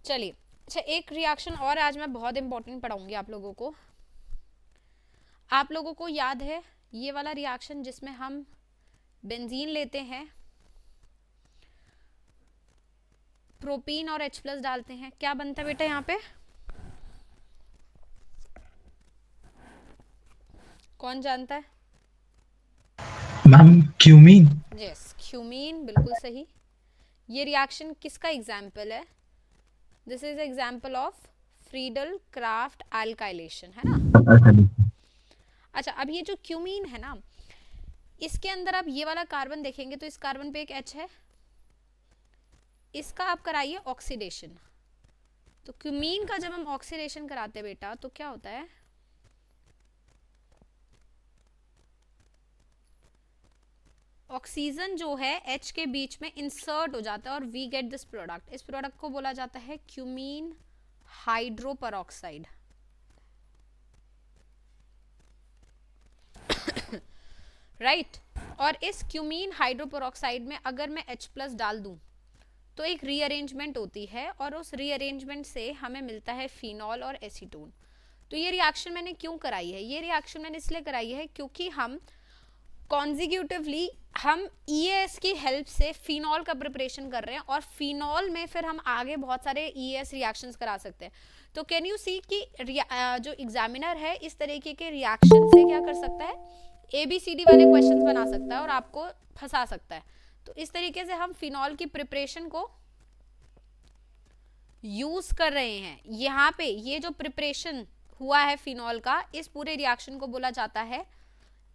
चलिए, अच्छा एक रिएक्शन और आज मैं बहुत इंपॉर्टेंट पढ़ाऊंगी आप लोगों को। आप लोगों को याद है ये वाला रिएक्शन जिसमें हम बेंजीन लेते हैं, प्रोपीन और H प्लस डालते हैं, क्या बनता है बेटा यहाँ पे? कौन जानता है? Ma'am cumene. यस, क्यूमीन, बिल्कुल सही। ये रिएक्शन किसका एग्जाम्पल है? This is example of Friedel craft alkylation, है ना। अच्छा, अब ये जो क्यूमीन है ना, इसके अंदर आप ये वाला कार्बन देखेंगे तो इस कार्बन पे एक H है, इसका आप कराइए ऑक्सीडेशन। तो क्यूमीन का जब हम ऑक्सीडेशन कराते हैं बेटा तो क्या होता है? ऑक्सीजन जो है H के बीच में इंसर्ट हो जाता है और वी गेट दिस प्रोडक्ट। इस प्रोडक्ट को बोला जाता है क्यूमीन हाइड्रोपरऑक्साइड, राइट। और इस क्यूमीन हाइड्रोपरऑक्साइड में अगर मैं H प्लस डाल दूं तो एक रीअरेंजमेंट होती है और उस रीअरेंजमेंट से हमें मिलता है फिनॉल और एसीटोन। तो ये रिएक्शन मैंने क्यों कराई है? ये रिएक्शन मैंने इसलिए कराई है क्योंकि हम कॉन्जिक्यूटिवली हम EAS की हेल्प से फिनॉल का प्रिपरेशन कर रहे हैं और फिनॉल में फिर हम आगे बहुत सारे EAS रिएक्शंस करा सकते हैं। तो कैन यू सी कि जो एग्जामिनर है इस तरीके के रिएक्शन से क्या कर सकता है? ABCD वाले क्वेश्चंस बना सकता है और आपको फंसा सकता है। तो इस तरीके से हम फिनॉल की प्रिपरेशन को यूज कर रहे हैं। यहाँ पे ये जो प्रिपरेशन हुआ है फिनॉल का, इस पूरे रिएक्शन को बोला जाता है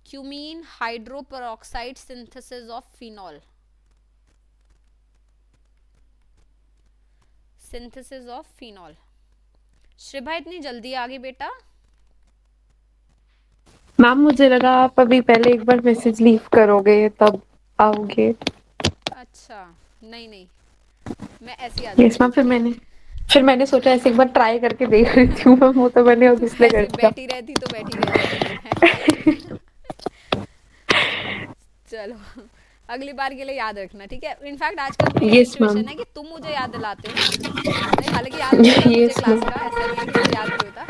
cumene hydroperoxide synthesis of phenol, synthesis of phenol. Shribha इतनी जल्दी आ गई बेटा? मैम मुझे लगा आप अभी पहले एक बार मैसेज लीव करोगे तब आओगे। अच्छा, नहीं नहीं, मैं ऐसे ही आ यस जाती मैम, हूँ। फिर मैंने सोचा ऐसे एक बार ट्राई करके देख रही थी मैम, वो तो मैंने अब तू इसलिए कर ऐसे दिया। बैठी रहती तो बैठी रह जाती फिर है। चलो, अगली बार के लिए याद रखना, ठीक है। इनफैक्ट आजकल तो ये यस मैम। सिचुएशन है कि तुम मुझे याद दिलाते हो, नहीं हालांकि याद तो होता मुझे यस क्लास मैम। का, ऐसा नहीं है कि मुझे याद नहीं होता।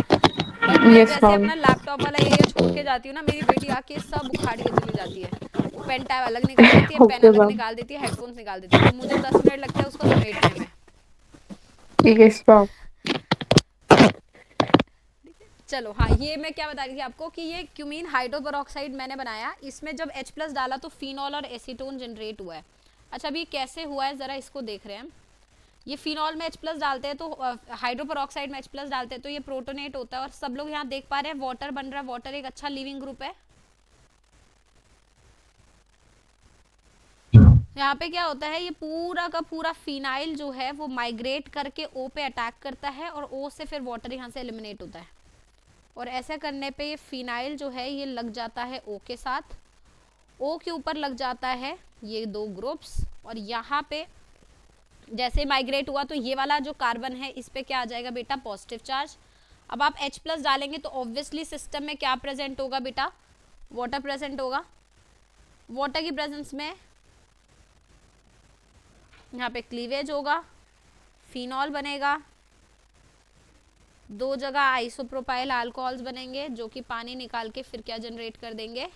बट मैं यस जैसे मैम। अपना लैपटॉप वाला एरिया छोड़ के जाती हूँ ना, मेरी बेटी आके सब उखाड़ के चली जाती है। वो पेन टैब अलग निकाल देती है, पेन ओके अलग मैम। निकाल देती है, हेडफोन्स निकाल देती है, तो मुझे 10 मिनट लगता है उसको समेटने में। Yes ma'am. चलो हाँ, ये मैं क्या बता रही थी आपको कि ये क्यूमीन हाइड्रोपरऑक्साइड मैंने बनाया, इसमें जब H प्लस डाला तो फिनॉल और एसीटोन जनरेट हुआ है। अच्छा, अभी कैसे हुआ है जरा इसको देख रहे हैं हम। ये फिनॉल में H प्लस डालते हैं तो हाइड्रोपरऑक्साइड में H प्लस डालते हैं तो ये प्रोटोनेट होता है और सब लोग यहाँ देख पा रहे हैं वाटर बन रहा है। वाटर एक अच्छा लिविंग ग्रुप है। यहाँ पे क्या होता है, ये पूरा का पूरा फिनाइल जो है वो माइग्रेट करके O पे अटैक करता है और O से फिर वाटर यहाँ से एलिमिनेट होता है और ऐसा करने पे ये फिनाइल जो है ये लग जाता है O के साथ, O के ऊपर लग जाता है ये दो ग्रुप्स और यहाँ पे जैसे माइग्रेट हुआ तो ये वाला जो कार्बन है इस पे क्या आ जाएगा बेटा? Positive charge. अब आप H प्लस डालेंगे तो ऑब्वियसली सिस्टम में क्या प्रेजेंट होगा बेटा? वाटर प्रेजेंट होगा। वाटर की प्रेजेंस में यहाँ पे क्लीवेज होगा, फिनॉल बनेगा, दो जगह आइसोप्रोपाइल अल्कोहल्स बनेंगे जो कि पानी निकाल के फिर क्या जनरेट कर देंगे?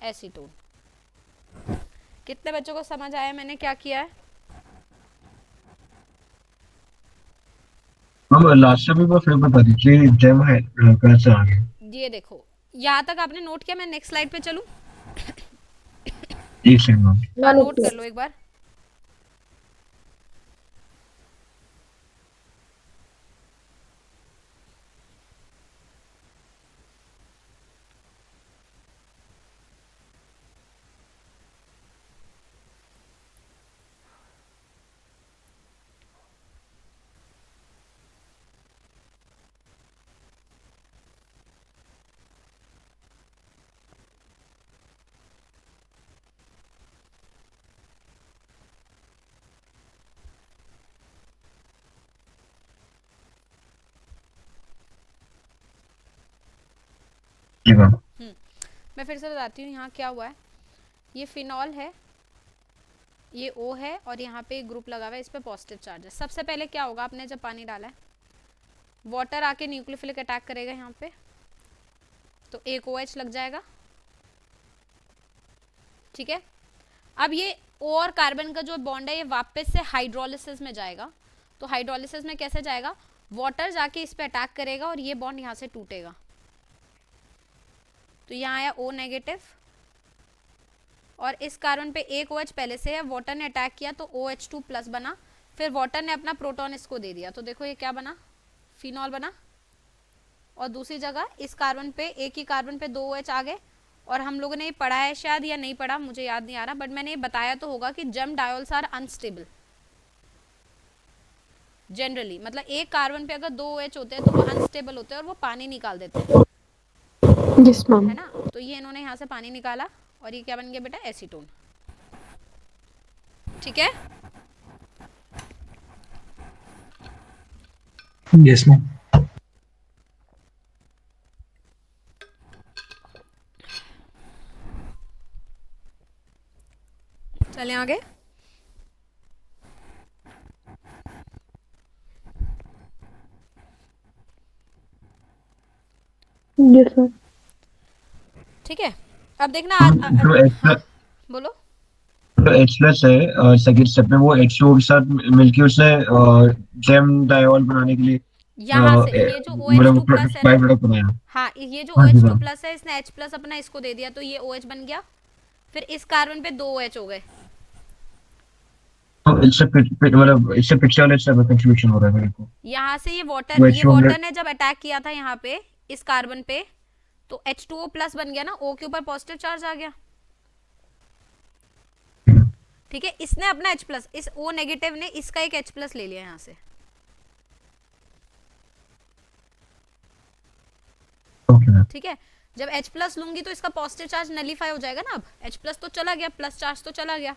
एसीटोन। कितने बच्चों को समझ आया मैंने क्या किया है? हम लास्ट टाइम एक बार फिर बता दीजिए जेम है कैसे आ गए। ये देखो, यहाँ तक आपने नोट किया? मैं नेक्स्ट स्लाइड पे चलूं? एक सेकंड मैम। हाँ, नोट कर लो एक बार। जी मैम। मैं फिर से बताती हूँ यहाँ क्या हुआ है। ये फिनॉल है ये O है और यहाँ पे एक ग्रुप लगा हुआ है, इस पे पॉजिटिव चार्ज है। सबसे पहले क्या होगा, आपने जब पानी डाला है, वाटर आके न्यूक्लियोफिलिक अटैक करेगा यहाँ पे, तो एक OH लग जाएगा, ठीक है। अब ये O और कार्बन का जो बॉन्ड है ये वापस से हाइड्रोलिसिस में जाएगा। तो हाइड्रोलिसिस में कैसे जाएगा, वाटर जाके इस पे अटैक करेगा और ये बॉन्ड यहाँ से टूटेगा। तो यहाँ आया O नेगेटिव और इस कार्बन पे एक OH पहले से है, वाटर ने अटैक किया तो OH2 प्लस बना, फिर वाटर ने अपना प्रोटॉन इसको दे दिया, तो देखो ये क्या बना, फिनॉल बना। और दूसरी जगह इस कार्बन पे, एक ही कार्बन पे 2 OH आ गए। और हम लोगों ने ये पढ़ा है शायद या नहीं पढ़ा, मुझे याद नहीं आ रहा, बट मैंने ये बताया तो होगा कि जम डायोल्स आर अनस्टेबल जनरली, मतलब एक कार्बन पे अगर 2 OH होते हैं तो वो अनस्टेबल होते हैं और वो पानी निकाल देते हैं, यस मैम। है ना। तो ये इन्होंने यहाँ से पानी निकाला और ये क्या बन गया बेटा, एसीटोन, ठीक है। Yes ma'am. चलें आगे। Yes ma'am. ठीक है, अब देखना जो हाँ बोलो। H प्लस है सेकंड स्टेप में, वो H2O के साथ मिलके उसने जेम डायोल बनाने के लिए यहाँ से ये जो OH2 प्लस है बाई ना, प्रोडक्ट बनाया। हाँ ये जो हाँ जी OH2 मैम। प्लस है, इसने H प्लस अपना इसको दे दिया तो ये OH बन गया, फिर इस कार्बन पे 2 OH हो गए। तो इससे पिक्चर वाले स्टेप में कंट्रीब्यूशन हो रहा है मेरे को। यहाँ से ये वो वाटर H2O ने जब अटैक किया था यहाँ पे इस कार्बन पे, तो H2O प्लस बन गया ना, O के ऊपर पॉजिटिव चार्ज आ गया, ठीक है। इसने अपना H प्लस, इस O नेगेटिव ने इसका एक H प्लस ले लिया यहाँ से, ठीक है। जब H प्लस लूंगी तो इसका पॉजिटिव चार्ज नलीफाई हो जाएगा ना, अब H प्लस तो चला गया, प्लस चार्ज तो चला गया,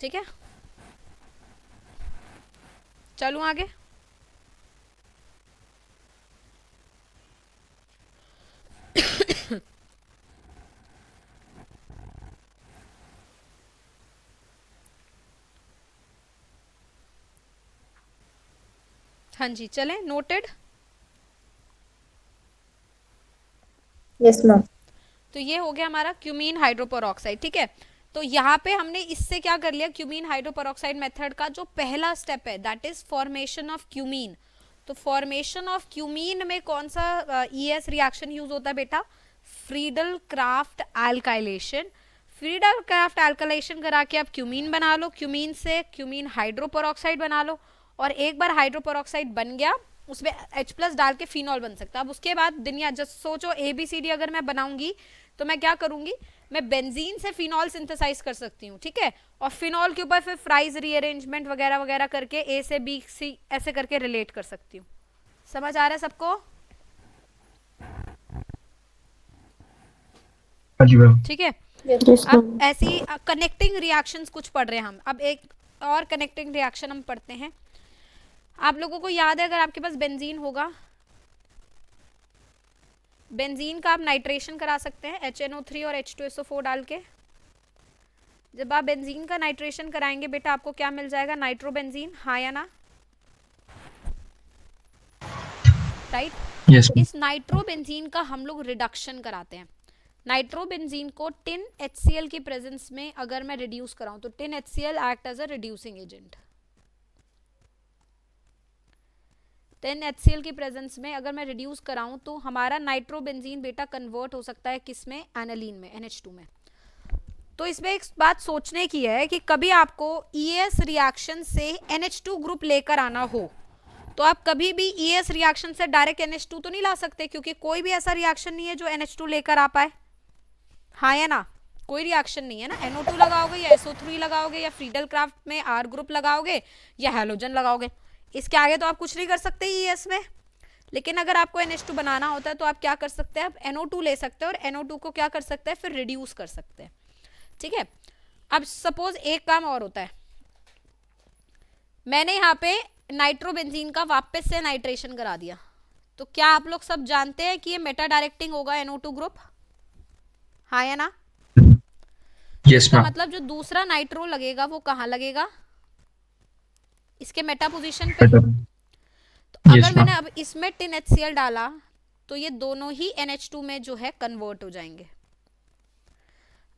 ठीक है। चलूं आगे। हाँ जी चलें, नोटेड। Yes ma'am. तो ये हो गया हमारा क्यूमीन हाइड्रोपेरोक्साइड, ठीक है। तो यहाँ पे हमने इससे क्या कर लिया, क्यूमीन हाइड्रोपेरोक्साइड मेथड का जो पहला स्टेप है that is formation of cumene. तो फॉर्मेशन ऑफ क्यूमीन में कौन सा ES रिएक्शन यूज होता है बेटा, Friedel craft alkylation. Friedel craft alkylation करा के आप क्यूमीन बना लो, क्यूमीन से क्यूमीन हाइड्रोपेरोक्साइड बना लो, और एक बार हाइड्रोपेरोक्साइड बन गया उसमें H प्लस डाल के फिनॉल बन सकता है। अब उसके बाद दुनिया जस्ट सोचो ABCD अगर मैं बनाऊंगी तो मैं क्या करूंगी, मैं बेंजीन से फिनॉल सिंथेसाइज कर सकती हूँ, ठीक है। और फिनॉल के ऊपर फिर फ्राइज रीअरेंजमेंट वगैरह वगैरह करके A से B C ऐसे करके रिलेट कर सकती हूँ। समझ आ रहा है सबको, हाँ जी मैम। ठीक है। यस अब मैम। ऐसी कनेक्टिंग रिएक्शंस कुछ पढ़ रहे हैं हम, अब एक और कनेक्टिंग रिएक्शन हम पढ़ते हैं। आप लोगों को याद है, अगर आपके पास बेंजीन होगा, बेंजीन का आप नाइट्रेशन करा सकते हैं HNO3 और H2SO4 डाल के। जब आप बेंजीन का नाइट्रेशन कराएंगे बेटा आपको क्या मिल जाएगा, नाइट्रोबेंजीन, हाँ या ना, राइट। यस इस नाइट्रोबेंजीन का हम लोग रिडक्शन कराते हैं। नाइट्रोबेंजीन को टिन HCl की प्रेजेंस में अगर मैं रिड्यूस कराऊं तो tin HCl act as a reducing agent. Tin HCl की प्रेजेंस में अगर मैं रिड्यूस कराऊं तो हमारा नाइट्रोबेंजीन बेटा कन्वर्ट हो सकता है किस में, एनालीन में, NH2 में। तो इसमें एक बात सोचने की है कि कभी आपको ES रिएक्शन से NH2 ग्रुप लेकर आना हो तो आप कभी भी ES रिएक्शन से डायरेक्ट NH2 तो नहीं ला सकते, क्योंकि कोई भी ऐसा रिएक्शन नहीं है जो NH2 लेकर आ पाए, हाँ या ना, कोई रिएक्शन नहीं है ना। NO2 लगाओगे या SO3 लगाओगे या फ्रीडल क्राफ्ट में R ग्रुप लगाओगे या हैलोजन लगाओगे, इसके आगे तो आप कुछ नहीं कर सकते ES में। लेकिन अगर आपको NH2 बनाना होता है तो आप क्या कर सकते हैं, आप NO2 ले सकते हैं और NO2 को क्या कर सकते हैं, फिर रिड्यूस कर सकते हैं, ठीक है। अब सपोज एक काम और होता है, मैंने यहाँ पे नाइट्रोबेंजीन का वापस से नाइट्रेशन करा दिया, तो क्या आप लोग सब जानते हैं कि ये मेटा डायरेक्टिंग होगा NO2 ग्रुप, हाँ या ना। Yes, इसका ma'am. मतलब जो दूसरा नाइट्रो लगेगा वो कहाँ लगेगा, इसके मेटा पोजीशन पे। बेटर। तो अगर Yes, मैंने ma'am. अब इसमें टिन HCl डाला तो ये दोनों ही NH2 में जो है कन्वर्ट हो जाएंगे।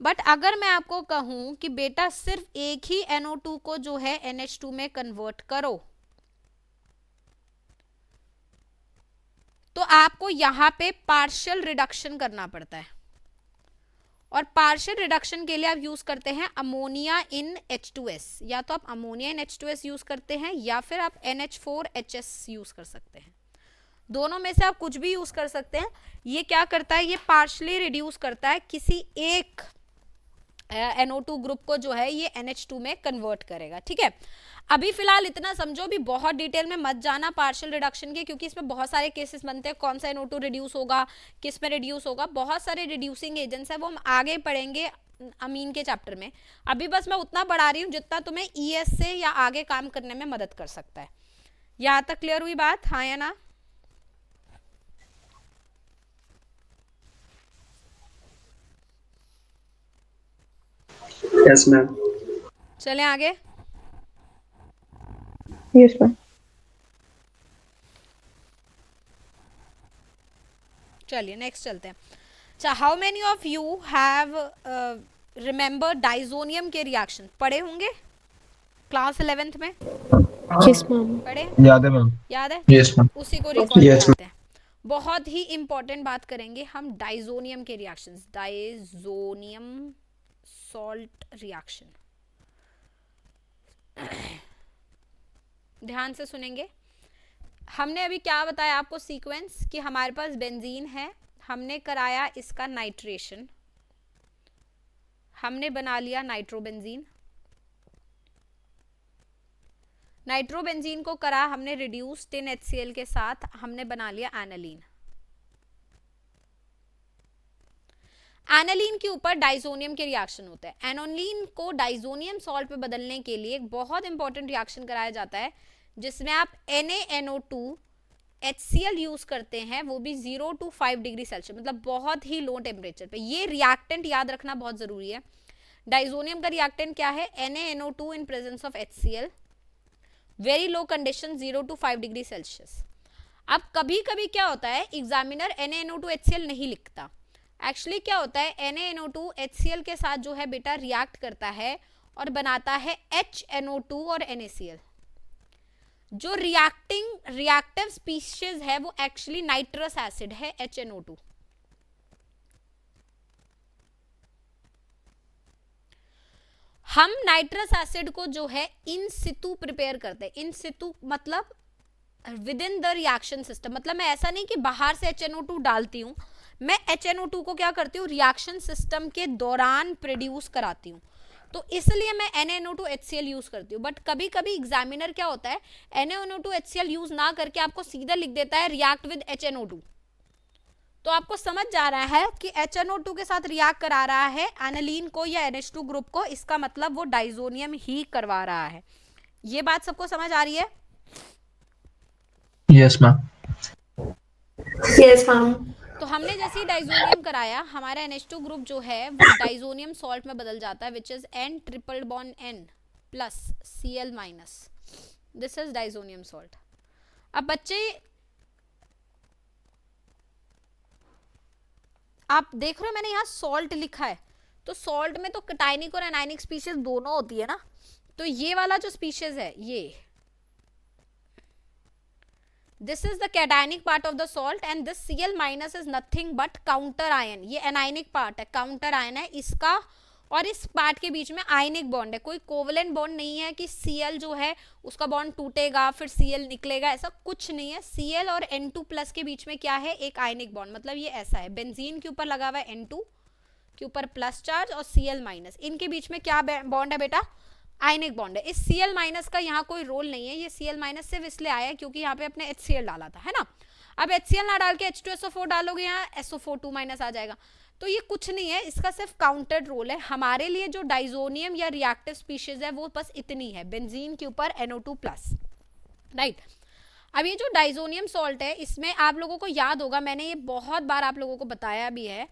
बट अगर मैं आपको कहूं कि बेटा सिर्फ एक ही NO2 को जो है NH2 में कन्वर्ट करो, तो आपको यहां पे पार्शियल रिडक्शन करना पड़ता है, और पार्शियल रिडक्शन के लिए आप यूज करते हैं अमोनिया इन H2S। या तो आप अमोनिया इन H2S यूज करते हैं या फिर आप NH4HS यूज कर सकते हैं। दोनों में से आप कुछ भी यूज कर सकते हैं। ये क्या करता है, ये पार्शियली रिड्यूस करता है किसी एक NO2 ग्रुप को जो है ये NH2 में कन्वर्ट करेगा। ठीक है, अभी फिलहाल इतना समझो, भी बहुत डिटेल में मत जाना पार्शियल रिडक्शन के, क्योंकि इसमें बहुत सारे केसेस बनते हैं। कौन सा NO2 रिड्यूस होगा, किस में रिड्यूस होगा, बहुत सारे रिड्यूसिंग एजेंट्स हैं, वो हम आगे पढ़ेंगे अमीन के चैप्टर में। अभी बस मैं उतना बढ़ा रही हूँ जितना तुम्हें ES से या आगे काम करने में मदद कर सकता है। यहाँ तक क्लियर हुई बात, हाँ या ना? Yes, ma'am. चलें आगे। Yes ma'am. चलिए नेक्स्ट चलते हैं। अच्छा, how many of you have remember diazonium के रिएक्शन पढ़े होंगे क्लास 11th में? Yes ma'am. पढ़े, याद है मैम। याद है? Yes, ma'am. उसी को रिकॉल Yes, कराते हैं। बहुत ही इंपॉर्टेंट बात करेंगे हम डाइजोनियम के रिएक्शंस, डाइजोनियम सॉल्ट रिएक्शन। ध्यान से सुनेंगे। हमने अभी क्या बताया आपको सीक्वेंस, कि हमारे पास बेंजीन है, हमने कराया इसका नाइट्रेशन, हमने बना लिया नाइट्रोबेंजीन। नाइट्रोबेंजीन को करा हमने रिड्यूस टिन HCl के साथ, हमने बना लिया एनालीन। एनालीन के ऊपर डाइजोनियम के रिएक्शन होते हैं। एनोलीन को डाइजोनियम सॉल्ट पे बदलने के लिए एक बहुत इंपॉर्टेंट रिएक्शन कराया जाता है, जिसमें आप NaNO2 HCl यूज करते हैं, वो भी 0 to 5 डिग्री सेल्सियस, मतलब बहुत ही लो टेम्परेचर पे। ये रिएक्टेंट याद रखना बहुत जरूरी है। डाइजोनियम का रिएक्टेंट क्या है, NaNO2 in presence of HCl, very low condition 0 to 5 degree Celsius. अब कभी कभी क्या होता है, एग्जामिनर NaNO2 HCl नहीं लिखता। एक्चुअली क्या होता है, NaNO2 HCl के साथ जो है बेटा रिएक्ट करता है और बनाता है HNO2 और NaCl। जो रिएक्टिव स्पीशीज है वो एक्चुअली नाइट्रस एसिड है, HNO2। हम नाइट्रस एसिड को जो है इन सितु प्रिपेयर करते हैं। इन सितु मतलब with in the reaction system, मतलब मैं ऐसा नहीं कि बाहर से HNO2 डालती हूँ, मैं HNO2 को क्या करती हूँ, रिएक्शन सिस्टम के दौरान प्रोड्यूस कराती हूँ। तो इसलिए मैं NaNO2 HCl यूज करती हूँ। बट कभी कभी एग्जामिनर क्या होता है, NaNO2 HCl यूज ना करके आपको सीधा लिख देता है रिएक्ट विद HNO2। तो आपको समझ जा रहा है कि HNO2 के साथ रिएक्ट करा रहा है एनालीन को या NH2 ग्रुप को, इसका मतलब वो डाइजोनियम ही करवा रहा है। ये बात सबको समझ आ रही है? Yes, ma'am. Yes, ma'am. तो हमने जैसे ही डाइजोनियम कराया, हमारा NH2 ग्रुप जो है वो डाइजोनियम सॉल्ट में बदल जाता है, which is N triple bond N plus Cl minus. This is diazonium salt. अब बच्चे आप देख रहे हो मैंने यहाँ सॉल्ट लिखा है, तो सॉल्ट में तो कैटायनिक और एनायनिक स्पीशीज दोनों होती है ना। तो ये वाला जो स्पीशीज है, ये this is the cationic part of the salt and this Cl minus is nothing but counter ion। ये एनायनिक पार्ट है, काउंटर आयन है इसका, और इस पार्ट के बीच में आयनिक बॉन्ड है। कोई कोवलेंट बॉन्ड नहीं है कि Cl जो है उसका बॉन्ड टूटेगा फिर Cl निकलेगा, ऐसा कुछ नहीं है। Cl और N2 प्लस के बीच में क्या है, एक आयनिक बॉन्ड। मतलब ये ऐसा है, बेंजीन के ऊपर लगा हुआ है N2 के ऊपर प्लस चार्ज और Cl माइनस, इनके बीच में क्या बॉन्ड है बेटा, आयनिक बॉन्ड है। इस Cl माइनस का यहाँ कोई रोल नहीं है, ये Cl माइनस सिर्फ इसलिए आया क्योंकि यहाँ पे अपने HCl डाला था, है ना। अब HCl ना डाल के H2SO4 डालोगे, यहाँ SO4 माइनस आ जाएगा। तो ये कुछ नहीं है, इसका सिर्फ काउंटर रोल है। हमारे लिए जो डाइजोनियम या रिएक्टिव स्पीशीज है वो बस इतनी है, बेंजीन के ऊपर NO2 प्लस, राइट। अब ये जो डाइजोनियम सॉल्ट है, इसमें आप लोगों को याद होगा, मैंने ये बहुत बार आप लोगों को बताया भी है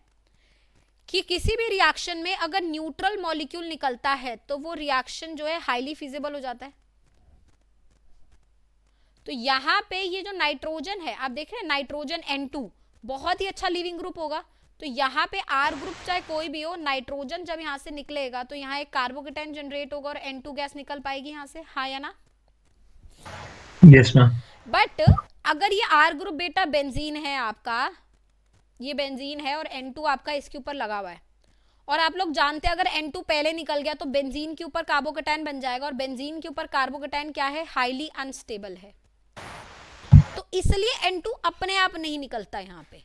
कि किसी भी रिएक्शन में अगर न्यूट्रल मॉलिक्यूल निकलता है तो वो रिएक्शन जो है हाईली फिजिबल हो जाता है। तो यहां पे ये जो नाइट्रोजन है, आप देख रहे हैं नाइट्रोजन N2 बहुत ही अच्छा लीविंग ग्रुप होगा। तो यहाँ पे R ग्रुप चाहे कोई भी हो, नाइट्रोजन जब यहाँ से निकलेगा तो यहाँ एक कार्बोकेटाइन जनरेट होगा और N2 गैस निकल पाएगी यहाँ से, हाँ या ना? Yes ma'am. बट अगर ये R ग्रुप बेटा बेंजीन है आपका, ये बेंजीन है और N2 आपका इसके ऊपर लगा हुआ है, और आप लोग जानते हैं अगर N2 पहले निकल गया तो बेंजीन के ऊपर कार्बोकेटाइन बन जाएगा, और बेंजीन के ऊपर कार्बोकेटाइन क्या है, हाईली अनस्टेबल है। तो इसलिए N2 अपने आप नहीं निकलता यहाँ पे,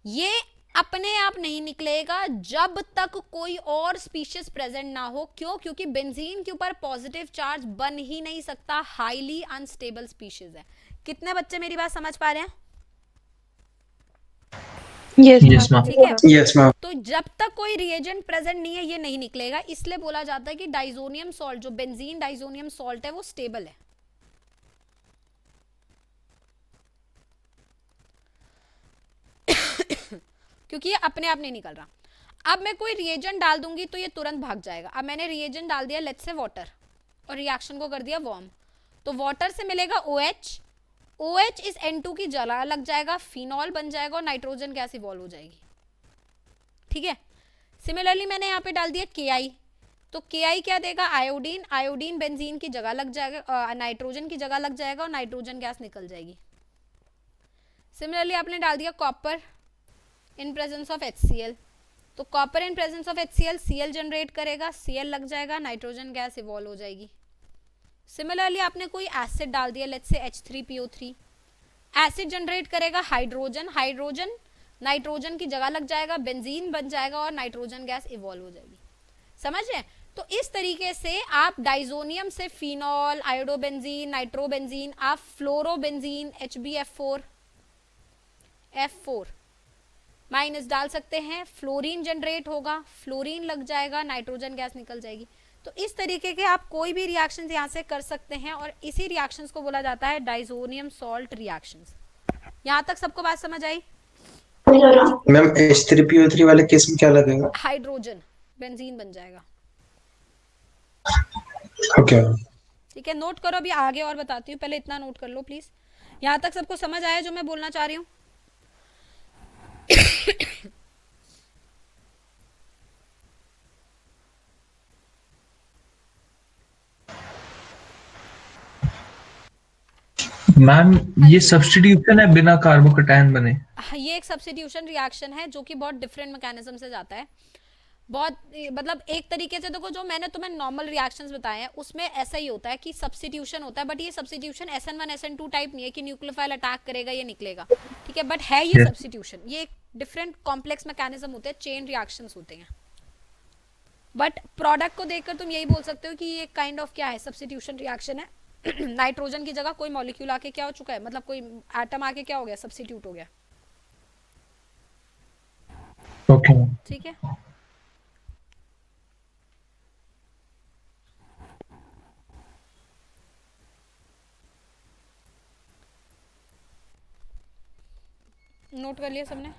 ये अपने आप नहीं निकलेगा जब तक कोई और स्पीशीज प्रेजेंट ना हो। क्यों? क्योंकि बेंजीन के ऊपर पॉजिटिव चार्ज बन ही नहीं सकता, हाईली अनस्टेबल स्पीशीज है। कितने बच्चे मेरी बात समझ पा रहे हैं? Yes ma'am. ठीक है, यस मैम। तो जब तक कोई रिएजेंट प्रेजेंट नहीं है ये नहीं निकलेगा। इसलिए बोला जाता है कि डाइजोनियम सॉल्ट, जो बेंजीन डाइजोनियम सॉल्ट है, वो स्टेबल है। क्योंकि ये अपने आप नहीं निकल रहा। अब मैं कोई रिएजेंट डाल दूंगी तो ये तुरंत भाग जाएगा। अब मैंने रिएजेंट डाल दिया लेट्स से वाटर, और रिएक्शन को कर दिया वार्म, तो वाटर से मिलेगा OH, OH इस N2 की जला लग जाएगा, फिनॉल बन जाएगा और नाइट्रोजन गैस इवॉल्व हो जाएगी। ठीक है, सिमिलरली मैंने यहाँ पे डाल दिया Ki, तो Ki क्या देगा, आयोडीन, आयोडीन बेंजीन की जगह लग जाएगा, नाइट्रोजन की जगह लग जाएगा और नाइट्रोजन गैस निकल जाएगी। सिमिलरली आपने डाल दिया copper in presence of HCl, तो copper in presence of HCl Cl generate करेगा, Cl लग जाएगा, नाइट्रोजन गैस इवॉल्व हो जाएगी। सिमिलरली आपने कोई एसिड डाल दिया let's say H3PO3, acid generate करेगा हाइड्रोजन, हाइड्रोजन नाइट्रोजन की जगह लग जाएगा, बेंजीन बन जाएगा और नाइट्रोजन गैस इवॉल्व हो जाएगी। समझ रहे हैं? तो इस तरीके से आप डाइजोनियम से फिनॉल, आयोडोबेंजीन, नाइट्रोबेंजीन, आप फ्लोरोबेंजीन HbF4 F4 माइनस डाल सकते हैं, फ्लोरीन जनरेट होगा, फ्लोरीन लग जाएगा, नाइट्रोजन गैस निकल जाएगी। तो इस तरीके के आप कोई भी रिएक्शंस यहाँ से कर सकते हैं, और इसी रिएक्शंस को बोला जाता है डाइजोनियम सॉल्ट रिएक्शंस। यहाँ तक सबको बात समझ आई? मैम H3PO3 वाले केस में क्या लगेगा? हाइड्रोजन बेंजीन बन जाएगा। ओके। ठीक है, नोट करो, अभी आगे और बताती हूँ, पहले इतना नोट कर लो प्लीज। यहाँ तक सबको समझ आया जो मैं बोलना चाह रही हूँ? मैम ये सब्स्टिट्यूशन है बिना कार्बोकेटाइन बने? ये एक सब्स्टिट्यूशन रिएक्शन है जो कि बहुत डिफरेंट मैकेनिज्म से जाता है। बहुत मतलब एक तरीके से देखो, जो मैंने तुम्हें नॉर्मल रिएक्शंस बताए हैं उसमें ऐसा ही होता है कि सब्स्टिट्यूशन होता है, बट ये सब्स्टिट्यूशन SN1 SN2 टाइप नहीं है कि न्यूक्लियोफाइल अटैक करेगा ये निकलेगा। ठीक है, बट है ये Yes. सब्स्टिट्यूशन, ये एक डिफरेंट कॉम्प्लेक्स मैकेनिज्म होते हैं, चेन रिएक्शंस होते हैं। बट प्रोडक्ट को देखकर तुम यही बोल सकते हो कि ये काइंड ऑफ क्या है, सब्स्टिट्यूशन रिएक्शन है। नाइट्रोजन की जगह कोई मॉलिक्यूल आके क्या हो चुका है, मतलब कोई एटम आके क्या हो गया, सब्स्टिट्यूट हो गया। Okay ma'am. ठीक है, नोट कर लिया सबने?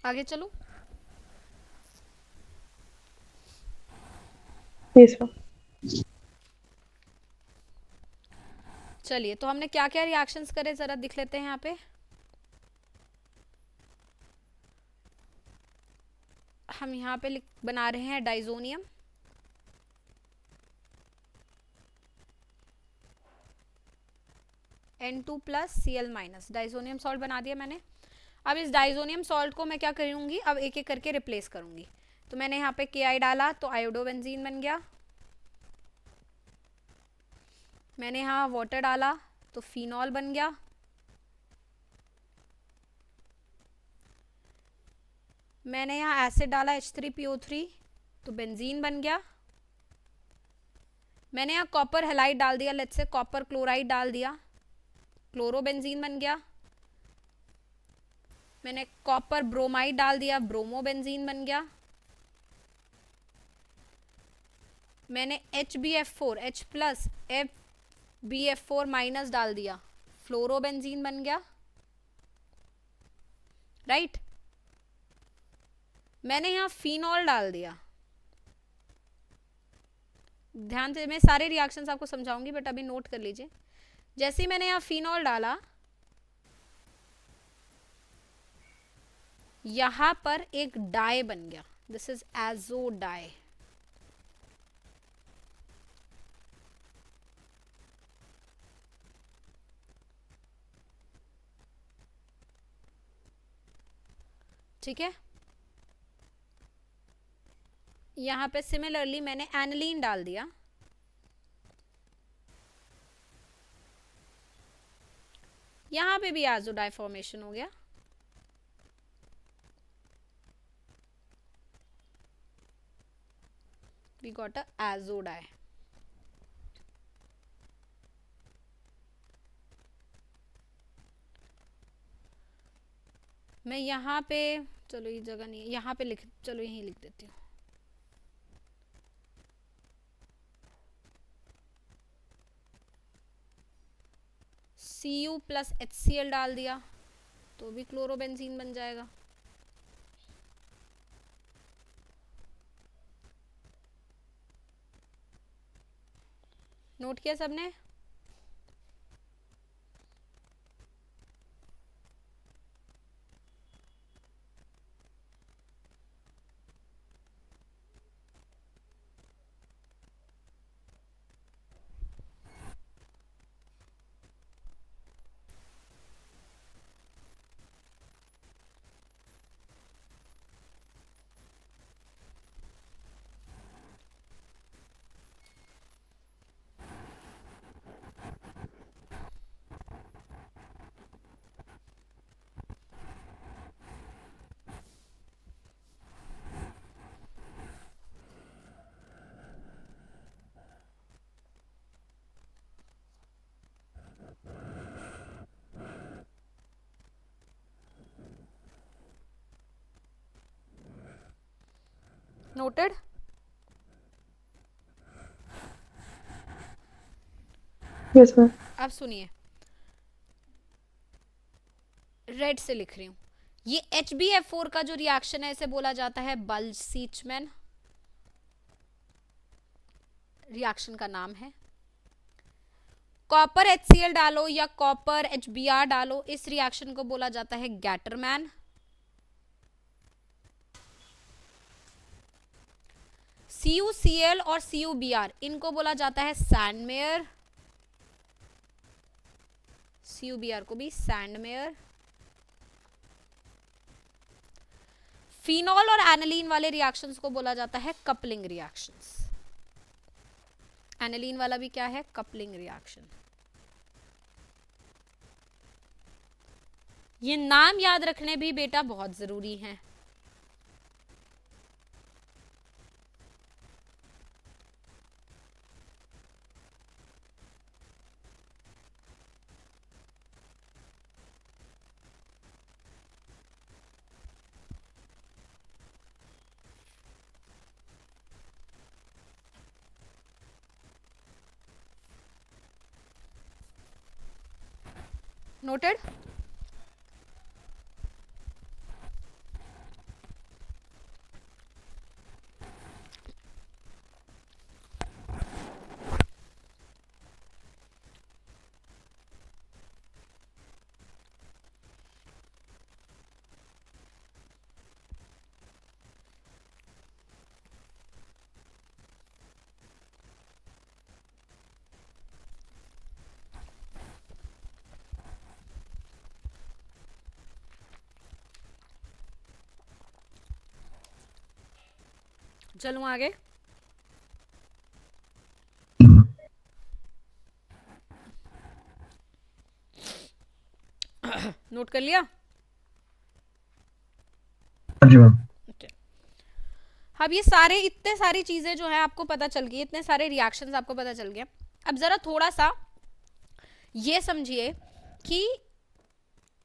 आगे चलो। Yes ma'am. चलिए, तो हमने क्या क्या रिएक्शंस करे जरा दिख लेते हैं यहाँ पे। हम यहाँ पे बना रहे हैं diazonium, N2 plus Cl minus, diazonium salt बना दिया मैंने। अब इस डाइजोनियम सॉल्ट को मैं क्या करूँगी, अब एक एक करके रिप्लेस करूँगी। तो मैंने यहाँ पे Ki डाला तो आयोडोबेंजीन बन गया, मैंने यहाँ वाटर डाला तो फिनॉल बन गया, मैंने यहाँ एसिड डाला H3PO3 तो बेंजीन बन गया, मैंने यहाँ कॉपर हैलाइड डाल दिया, लेट्स से कॉपर क्लोराइड डाल दिया, क्लोरोबेंजीन बन गया, मैंने कॉपर ब्रोमाइड डाल दिया, ब्रोमोबेंजीन बन गया। मैंने HbF4 H plus FbF4 minus डाल दिया, फ्लोरोबेंजीन बन गया, राइट। मैंने यहां फिनॉल डाल दिया। ध्यान से, मैं सारे रिएक्शंस आपको समझाऊंगी बट अभी नोट कर लीजिए। जैसे ही मैंने यहां फिनॉल डाला, यहां पर एक डाई बन गया, दिस इज एजो डाई। ठीक है, यहां पे सिमिलरली मैंने एनिलीन डाल दिया, यहां पे भी एजो डाई फॉर्मेशन हो गया। We got a azo die. मैं यहाँ पे, चलो ये जगह नहीं है, यहाँ पे लिख, चलो यहीं लिख देती हूँ। Cu प्लस HCl डाल दिया तो भी क्लोरोबेंजीन बन जाएगा। नोट किया सबने? नोटेड? Yes ma'am. अब सुनिए, रेड से लिख रही हूं। ये HbF4 का जो रिएक्शन है इसे बोला जाता है बल्ज-सीचमैन, रिएक्शन का नाम है। कॉपर HCl डालो या कॉपर HBr डालो, इस रिएक्शन को बोला जाता है गैटरमैन। CuCl और CuBr, इनको बोला जाता है सैंडमेयर, CuBr को भी सैंडमेयर। फिनॉल और एनिलीन वाले रिएक्शंस को बोला जाता है कपलिंग रिएक्शंस। एनिलीन वाला भी क्या है? Coupling reaction. ये नाम याद रखने भी बेटा बहुत जरूरी है। नोटेड? चलूं आगे? नोट कर लिया? जी मैम। अब ये सारे, इतने सारी चीजें जो है आपको पता चल गई, इतने सारे रिएक्शंस आपको पता चल गए। अब जरा थोड़ा सा ये समझिए कि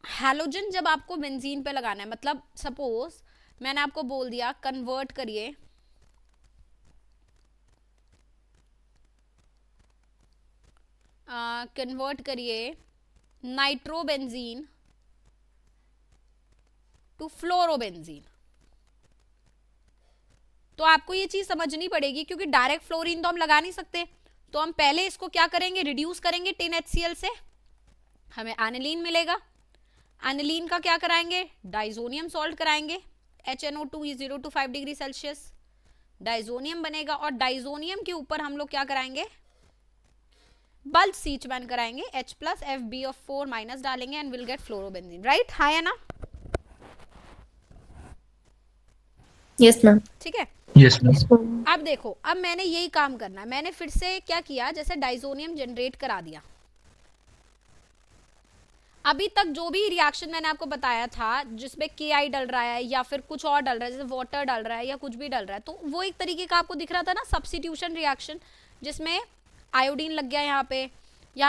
हैलोजन जब आपको बेंजीन पे लगाना है, मतलब सपोज मैंने आपको बोल दिया कन्वर्ट करिए नाइट्रोबेंजीन टू फ्लोरोबेंजीन, तो आपको ये चीज समझनी पड़ेगी क्योंकि डायरेक्ट फ्लोरीन तो हम लगा नहीं सकते, तो हम पहले इसको क्या करेंगे, रिड्यूस करेंगे 10HCl से, हमें एनिलीन मिलेगा। एनिलीन का क्या कराएंगे, डाइजोनियम सॉल्ट कराएंगे, HNO2 is 0 to 5 degree Celsius, diazonium बनेगा और डाइजोनियम के ऊपर हम लोग क्या कराएंगे, बल्क सीचमैन कराएंगे, H+FbO4- डालेंगे and will get fluorobenzene, right? हाँ या ना? Yes ma'am. ठीक है, यस मैम। अब देखो, अब मैंने यही काम करना है, मैंने फिर से क्या किया, जैसे डाइजोनियम जनरेट करा दिया। अभी तक जो भी रिएक्शन मैंने आपको बताया था जिसमें Ki डल रहा है या फिर कुछ और डल रहा है, जैसे वाटर डल रहा है या कुछ भी डल रहा है, तो वो एक तरीके का आपको दिख रहा था ना सब्स्टिट्यूशन रिएक्शन, जिसमें आयोडीन लग गया यहाँ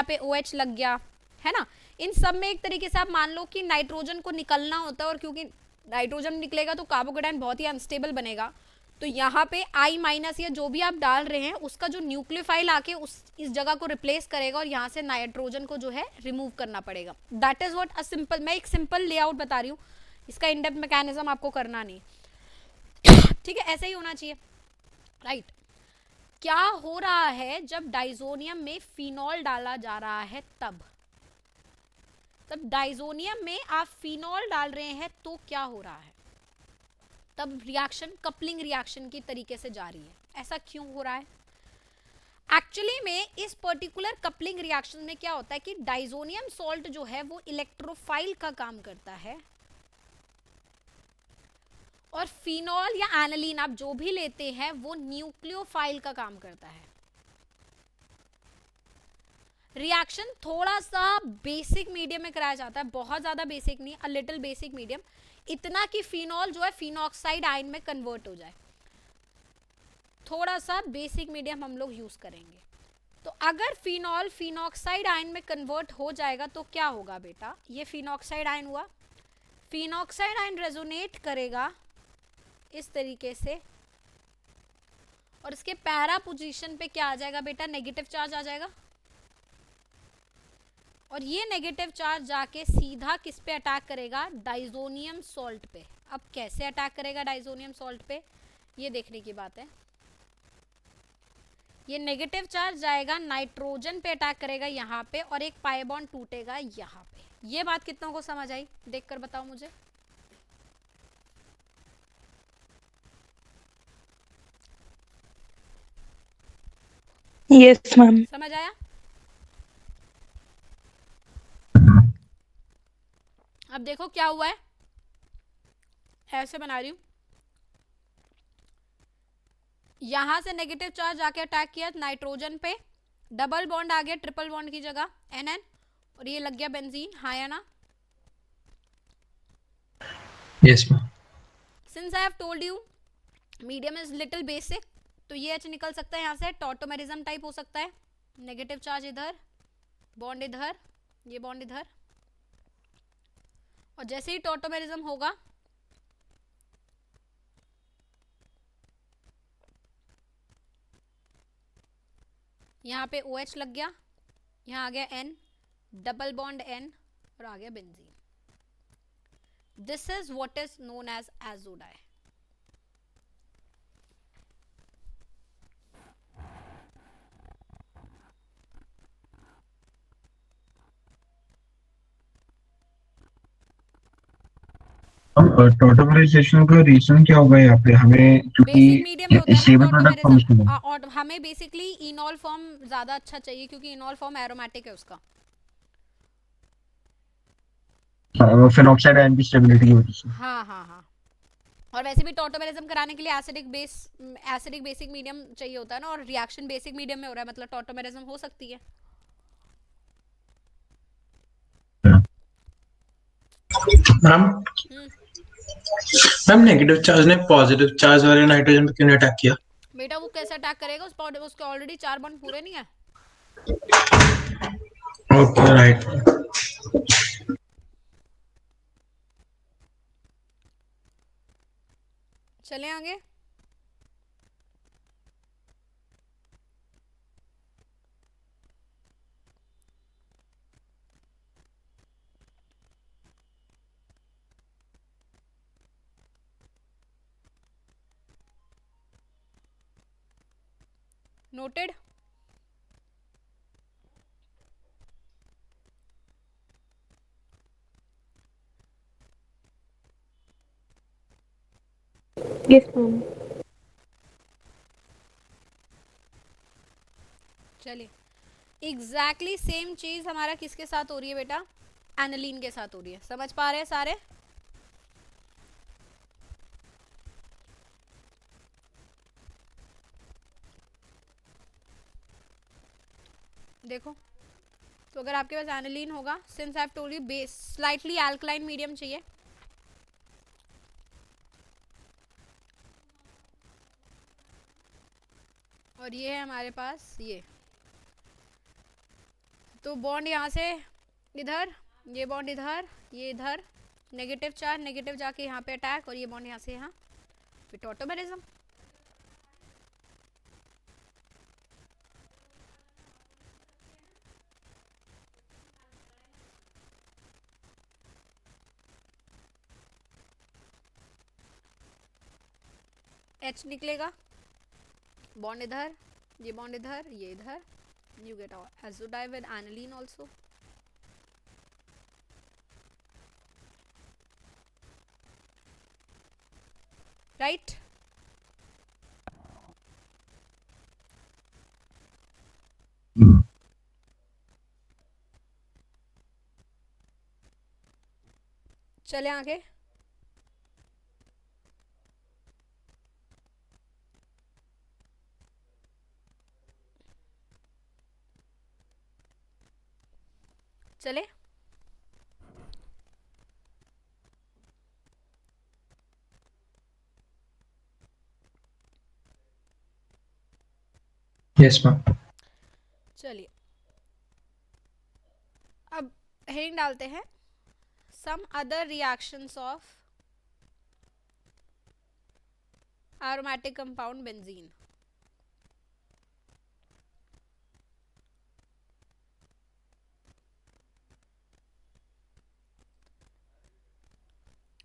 पे OH लग गया, है ना। इन सब में एक तरीके से आप मान लो कि नाइट्रोजन को निकलना होता है, और क्योंकि नाइट्रोजन निकलेगा तो कार्बोकेटाइन बहुत ही अनस्टेबल बनेगा, तो यहाँ पे I- या जो भी आप डाल रहे हैं उसका जो न्यूक्लियोफाइल आके इस जगह को रिप्लेस करेगा और यहाँ से नाइट्रोजन को जो है रिमूव करना पड़ेगा। That is what a simple, मैं एक सिंपल लेआउट बता रही हूँ, इसका इनडेप्थ मैकेनिज्म आपको करना नहीं, ठीक है, ऐसे ही होना चाहिए, राइट। क्या हो रहा है जब डाइजोनियम में फिनॉल डाला जा रहा है, तब डाइजोनियम में आप फिनॉल डाल रहे हैं तो क्या हो रहा है, तब रिएक्शन कपलिंग रिएक्शन की तरीके से जा रही है। ऐसा क्यों हो रहा है? एक्चुअली में इस पर्टिकुलर कपलिंग रिएक्शन में क्या होता है कि डाइजोनियम सॉल्ट जो है वो इलेक्ट्रोफाइल का काम करता है, और फिनॉल या एनिलीन आप जो भी लेते हैं वो न्यूक्लियोफाइल का काम करता है। रिएक्शन थोड़ा सा बेसिक मीडियम में कराया जाता है, बहुत ज्यादा बेसिक नहीं, अ लिटिल बेसिक मीडियम, इतना कि फिनॉल जो है फिनॉक्साइड आयन में कन्वर्ट हो जाए, थोड़ा सा बेसिक मीडियम हम लोग यूज करेंगे। तो अगर फिनॉल फिनॉक्साइड आयन में कन्वर्ट हो जाएगा तो क्या होगा बेटा, ये फिनॉक्साइड आयन हुआ, फिनॉक्साइड आयन रेजोनेट करेगा इस तरीके से, और इसके पैरा पोजीशन पे क्या आ जाएगा बेटा, नेगेटिव चार्ज आ जाएगा, और ये नेगेटिव चार्ज जाके सीधा किस पे अटैक करेगा, डाइजोनियम सॉल्ट पे। अब कैसे अटैक करेगा डाइजोनियम सॉल्ट पे, ये देखने की बात है। ये नेगेटिव चार्ज जाएगा नाइट्रोजन पे अटैक करेगा यहाँ पे, और एक पाई बॉन्ड टूटेगा यहाँ पे। ये बात कितनों को समझ आई, देखकर बताओ मुझे। Yes ma'am. समझ आया? अब देखो क्या हुआ है, ऐसे बना रही हूं, यहां से नेगेटिव चार्ज आके अटैक किया नाइट्रोजन पे, डबल बॉन्ड आ गया ट्रिपल बॉन्ड की जगह NN, और ये लग गया बेंजीन, हाँ या ना? Yes ma'am. Since I have told you medium is little basic, तो ये H निकल सकता है यहाँ से, टॉटोमेरिज्म टाइप हो सकता है, नेगेटिव चार्ज इधर, बॉन्ड इधर, ये बॉन्ड इधर, और जैसे ही टॉटोमेरिज्म होगा यहाँ पे OH लग गया, यहाँ आ गया N, डबल बॉन्ड N, और आ गया benzene. This is what is known as azo dye. Tautomerisation का रीजन क्या होगा यहाँ पे हमें, बेसिक मीडियम में होता क्योंकि है स्टेबल ना प्रोडक्ट फॉर्म टॉटोमेरिज्म, है, और हमें बेसिकली इनॉल फॉर्म ज्यादा अच्छा चाहिए क्योंकि इनॉल फॉर्म एरोमेटिक है उसका। फिनॉक्साइड आयन की स्टेबिलिटी की वजह से। हाँ हाँ हाँ, और वैसे भी टॉटोमेरिज्म कराने के लिए एसिडिक बेसिक मीडियम चाहिए होता है ना, और रिएक्शन बेसिक मीडियम में हो रहा है, मतलब टॉटोमेरिज्म हो सकती है। मैम मैम नेगेटिव चार्ज ने पॉजिटिव चार्ज वाले नाइट्रोजन पे क्यों नहीं अटैक किया? बेटा वो कैसे अटैक करेगा, उसके ऑलरेडी 4 बॉन्ड पूरे नहीं है। Okay right. चलें आगे। नोटेड। Yes ma'am. चलिए, एग्जैक्टली सेम चीज हमारा किसके साथ हो रही है बेटा? एनालीन के साथ हो रही है। समझ पा रहे हैं सारे? देखो, तो अगर आपके पास एनालीन होगा, since I have told you base slightly alkaline medium चाहिए, और ये है हमारे पास ये, तो बॉन्ड यहाँ से इधर, ये बॉन्ड इधर, ये इधर, नेगेटिव चार्ज नेगेटिव जाके यहाँ पे अटैक, और ये बॉन्ड यहाँ से यहाँ, फिर टॉटोमेरिज्म। H निकलेगा, बॉन्ड इधर, ये बॉन्ड इधर, ये इधर, you get azodide with aniline also. Right? चले आगे। चले, यस मैम। चलिए अब हेडिंग डालते हैं, some other reactions of aromatic compound benzene.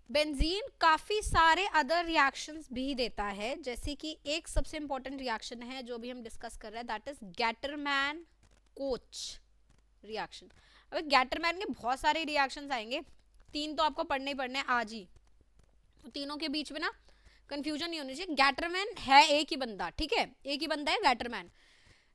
Benzene काफी सारे अदर रिएक्शंस भी देता है, जैसे कि एक सबसे इंपॉर्टेंट रिएक्शन है जो भी हम डिस्कस कर रहे हैं, that is Gattermann coach reaction. अब गैटरमैन के बहुत सारे रिएक्शंस आएंगे, 3 तो आपको पढ़ने ही पढ़ने आज ही, तो तीनों के बीच में ना कंफ्यूजन नहीं होनी चाहिए। गैटरमैन है एक ही बंदा, ठीक है, एक ही बंदा है गैटरमैन।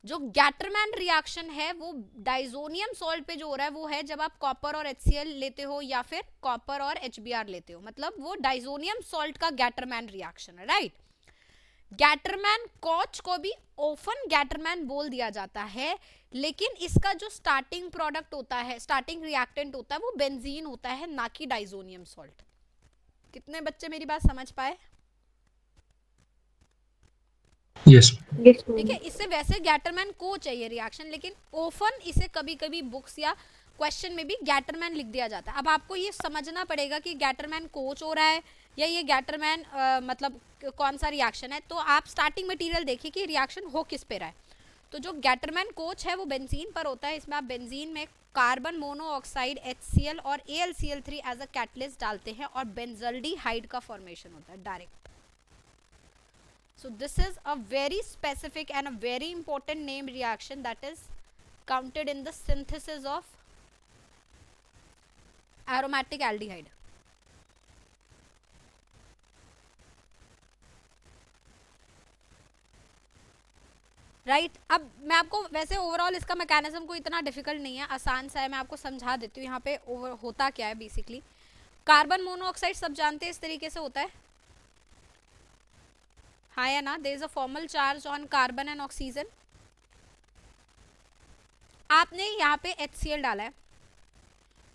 जो गैटरमैन रिएक्शन है वो डाइजोनियम सॉल्ट पे जो हो रहा है वो है जब आप कॉपर और HCl लेते हो या फिर कॉपर और HBr लेते हो, मतलब वो डाइजोनियम सॉल्ट का गैटरमैन रिएक्शन है, राइट। गैटरमैन कोच को भी ओफन गैटरमैन बोल दिया जाता है, लेकिन इसका जो स्टार्टिंग प्रोडक्ट होता है, स्टार्टिंग रिएक्टेंट होता है, वो बेंजीन होता है, ना कि डाइजोनियम सॉल्ट। कितने बच्चे मेरी बात समझ पाए? यस ठीक है, इससे वैसे गैटरमैन को चाहिए रिएक्शन, लेकिन ओफन इसे कभी कभी बुक्स या क्वेश्चन में भी गैटरमैन लिख दिया जाता है। अब आपको ये समझना पड़ेगा कि गैटरमैन कोच हो रहा है या ये गैटरमैन मतलब कौन सा रिएक्शन है। तो आप स्टार्टिंग मटेरियल देखिए कि रिएक्शन हो किस पे रहा है। तो जो गैटरमैन कोच है वो बेंजीन पर होता है, इसमें आप बेंजीन में कार्बन मोनोऑक्साइड HCl और AlCl3 एज अ कैटलिस्ट डालते हैं और बेंजल्डिहाइड का फॉर्मेशन होता है direct. So this is a very specific and a very important name reaction that is counted in the synthesis of aromatic aldehyde. Right अब मैं आपको वैसे ओवरऑल इसका मैकेनिज्म को इतना डिफिकल्ट नहीं है, आसान सा है, मैं आपको समझा देती हूँ यहाँ पे होता क्या है। बेसिकली कार्बन मोनोऑक्साइड सब जानते हैं इस तरीके से होता है, हाँ या ना? There is a formal charge on carbon and oxygen. आपने यहाँ पे HCl डाला है,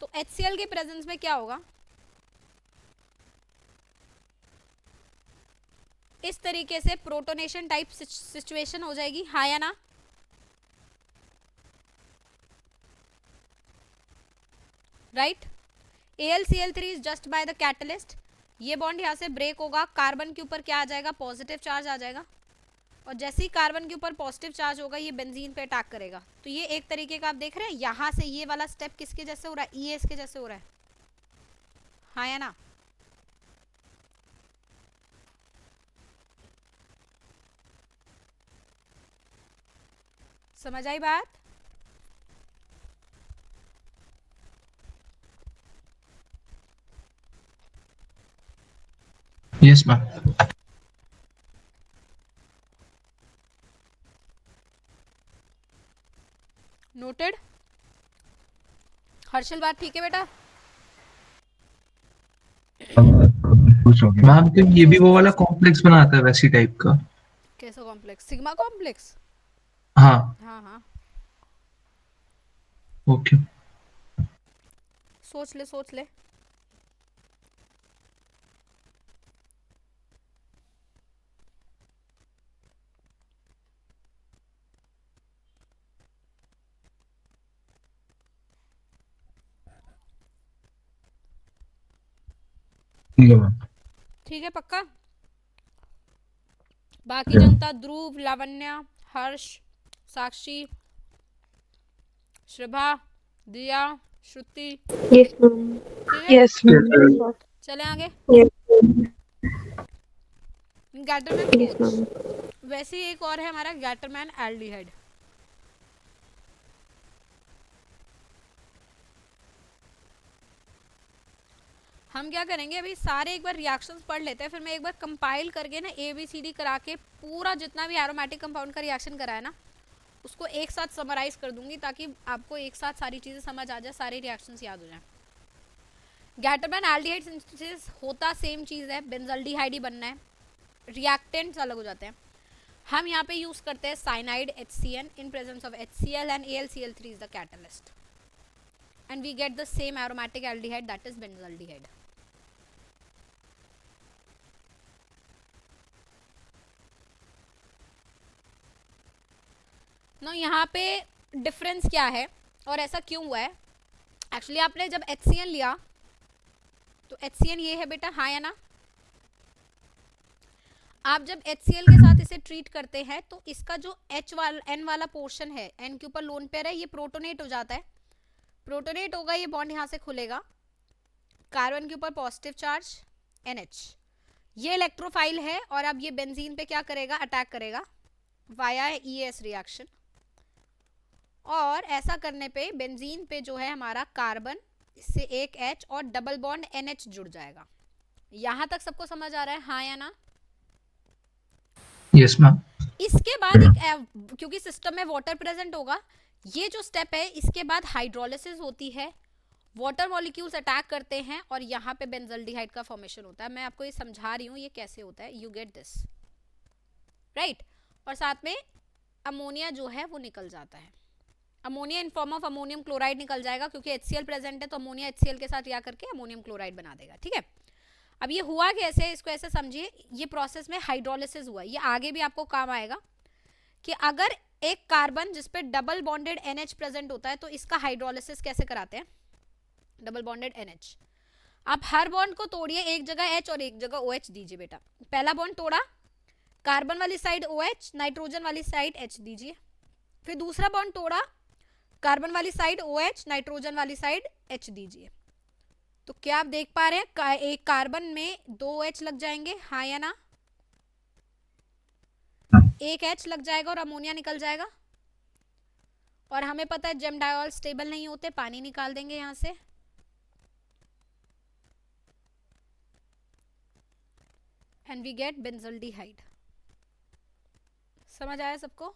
तो HCl के प्रेजेंस में क्या होगा, इस तरीके से प्रोटोनेशन टाइप सिचुएशन हो जाएगी, हाँ या ना? Right, AlCl3 is just by the catalyst, ये बॉन्ड यहाँ से ब्रेक होगा, कार्बन के ऊपर क्या आ जाएगा, पॉजिटिव चार्ज आ जाएगा, और जैसे ही कार्बन के ऊपर पॉजिटिव चार्ज होगा ये बेंजीन पे अटैक करेगा। तो ये एक तरीके का आप देख रहे हैं, यहाँ से ये वाला स्टेप किसके जैसे हो रहा है, ES के जैसे हो रहा है, हाँ या ना। समझ आई बात? Yes ma'am. नोटेड। हर्षल बात ठीक है बेटा? कुछ हो गया। मैम तो ये भी वो वाला कॉम्प्लेक्स बनाता है वैसी टाइप का। कैसा कॉम्प्लेक्स? Sigma complex. हाँ हाँ हाँ, ओके। सोच ले सोच ले। ठीक है मैम। ठीक है पक्का? बाकी जनता, ध्रुव, लावण्या, हर्ष, साक्षी, श्रभा, दिया, श्रुति, यस मैम, ठीक है? यस मैम, चले आगे। Yes Gattermann yes ma'am. वैसे ही एक और है हमारा गैटरमैन एल्डिहाइड। हम क्या करेंगे, अभी सारे एक बार रिएक्शंस पढ़ लेते हैं, फिर मैं एक बार कंपाइल करके ना ABCD करा के पूरा जितना भी एरोमेटिक कंपाउंड का रिएक्शन करा है ना उसको एक साथ समराइज कर दूंगी, ताकि आपको एक साथ सारी चीजें समझ आ जाए, सारे रिएक्शंस याद हो जाएं। गैटरमैन एल्डिहाइड सिंथेसिस होता सेम चीज़ है, बेंजल्डिहाइड ही बनना है, रिएक्टेंट्स अलग हो जाते हैं। हम यहाँ पे यूज करते हैं cyanide HCN in presence of HCl and AlCl3 is the catalyst, and we get the same aromatic aldehyde that is benzaldehyde. ना यहाँ पे डिफरेंस क्या है और ऐसा क्यों हुआ है? एक्चुअली आपने जब HCN लिया तो HCN ये है बेटा, हाँ या ना? आप जब HCl के साथ इसे ट्रीट करते हैं तो इसका जो N वाला पोर्शन है, N के ऊपर लोन पेयर है, ये प्रोटोनेट हो जाता है। प्रोटोनेट होगा, ये बॉन्ड यहाँ से खुलेगा, कार्बन के ऊपर पॉजिटिव चार्ज NH, ये इलेक्ट्रोफाइल है, और अब ये बेंजीन पे क्या करेगा, अटैक करेगा वाया ES रिएक्शन, और ऐसा करने पे बेंजीन पे जो है हमारा कार्बन से एक H और डबल बॉन्ड NH जुड़ जाएगा। यहां तक सबको समझ आ रहा है, हाँ या ना? Yes ma'am. इसके बाद एक क्योंकि सिस्टम में वाटर प्रेजेंट होगा, ये जो स्टेप है इसके बाद हाइड्रोलिसिस होती है, वाटर मॉलिक्यूल्स अटैक करते हैं और यहाँ पे बेंजल्डिहाइड का फॉर्मेशन होता है। मैं आपको ये समझा रही हूँ ये कैसे होता है, यू गेट दिस राइट। और साथ में अमोनिया जो है वो निकल जाता है, ammonia in form of ammonium chloride निकल जाएगा, क्योंकि HCl प्रेजेंट है तो अमोनिया HCl के साथ रिएक्ट करके अमोनियम क्लोराइड बना देगा। ठीक है, अब ये हुआ कैसे, इसको ऐसे समझिए, ये प्रोसेस में हाइड्रोलिसिस हुआ, ये आगे भी आपको काम आएगा कि अगर एक कार्बन जिसपे डबल बॉन्डेड NH प्रेजेंट होता है तो इसका हाइड्रोलिसिस कैसे कराते हैं, डबल बॉन्डेड NH। आप हर बॉन्ड को तोड़िए, एक जगह H और एक जगह OH दीजिए बेटा। पहला बॉन्ड तोड़ा, कार्बन वाली साइड OH, नाइट्रोजन वाली साइड H दीजिए। फिर दूसरा बॉन्ड तोड़ा, कार्बन वाली साइड OH, नाइट्रोजन वाली साइड H दीजिए। तो क्या आप देख पा रहे हैं, एक कार्बन में 2 OH लग जाएंगे, हाँ या ना? एक H लग जाएगा और अमोनिया निकल जाएगा, और हमें पता है जेम डायोल स्टेबल नहीं होते, पानी निकाल देंगे यहां से, एंड वी गेट बेंजल्डिहाइड। समझ आया सबको?